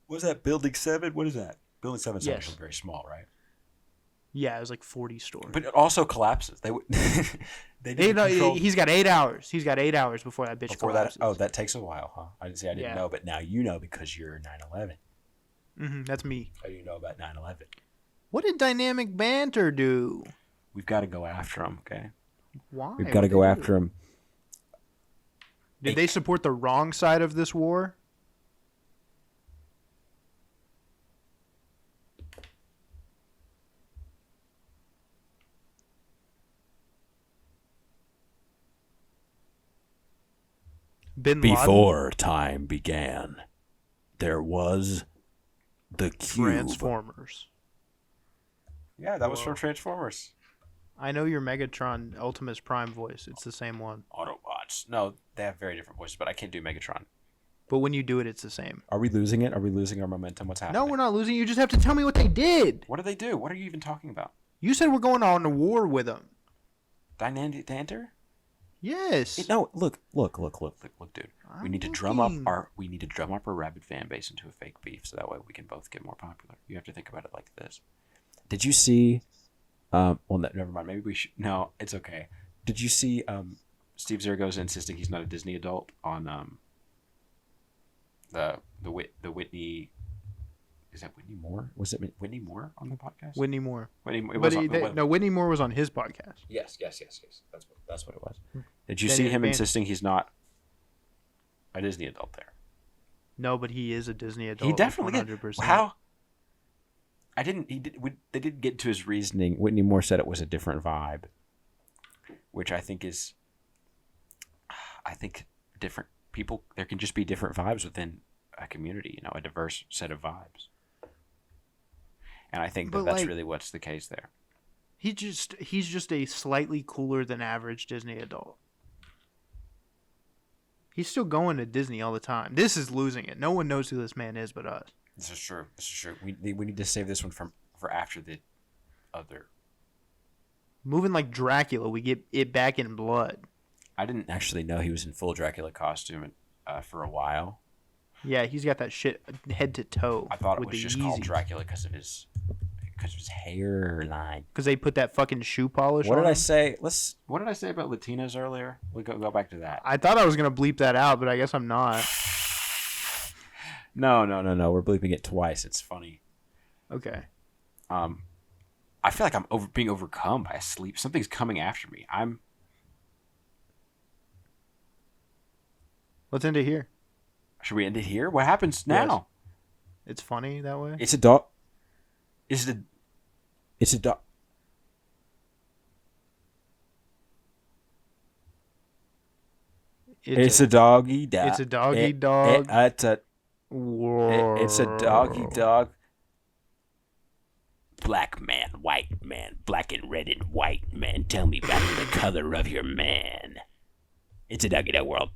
What's that? Building 7? What is that? Building 7 is Yes. very small, right? Yeah, it was like 40 stories. But it also collapses. They didn't control He's got 8 hours. He's got 8 hours before that bitch before collapses. that. Oh, that takes a while, huh? I didn't Yeah. know, but now you know because you're 9/11. That's me. How do you know about 9/11? What did Dynamic Banter do? We've got to go after him, okay? Why? We've got to go after him. Did they support the wrong side of this war? Bin Laden? Before time began, there was the cube. Transformers. Yeah, that was from Transformers. I know your Megatron Ultimus Prime voice. It's the same one. Autobots. No, they have very different voices, but I can't do Megatron. But when you do it, it's the same. Are we losing it? Are we losing our momentum? What's happening? No, we're not losing. You just have to tell me what they did. What do they do? What are you even talking about? You said we're going on a war with them. Dynamic Banter? Yes. No, look, dude. We need to drum up looking. our rabid fan base into a fake beef, so that way we can both get more popular. You have to think about it like this. Did you see? Well, never mind. Maybe we should. No, it's okay. Did you see? Steve Zaragoza insisting he's not a Disney adult on the Whitney Is that Whitney Moore? Was it Whitney Moore on the podcast? Whitney Moore. No, Whitney Moore was on his podcast. Yes. That's what it was. Did you Then see you're him banned. insisting he's not a Disney adult there? No, but he is a Disney adult. He definitely is. 100%. How? I didn't. He did. They didn't get to his reasoning. Whitney Moore said it was a different vibe, which I think is. I think different people. There can just be different vibes within a community. You know, a diverse set of vibes. And I think But, that's like, really what's the case there. he's just a slightly cooler than average Disney adult. He's still going to Disney all the time. This is losing it. No one knows who this man is but us. This is true. We need to save this one for after the other. Moving like Dracula, we get it back in blood. I didn't actually know he was in full Dracula costume for a while. Yeah, he's got that shit head to toe. I thought it with was the just called Yeezys. Dracula because of his hairline. Because they put that fucking shoe polish What on did I him. say? What did I say about Latinas earlier? We go back to that. I thought I was going to bleep that out, but I guess I'm not. No. We're bleeping it twice. It's funny. Okay. I feel like I'm being overcome by sleep. Something's coming after me. Let's end it here. Should we end it here? What happens now? Yes. It's funny that way. It's a dog. It's a dog. It's a doggy dog. It's a doggy dog. It's a doggy dog. Black man, white man, black and red and white man. Tell me about the color of your man. It's a doggy dog world.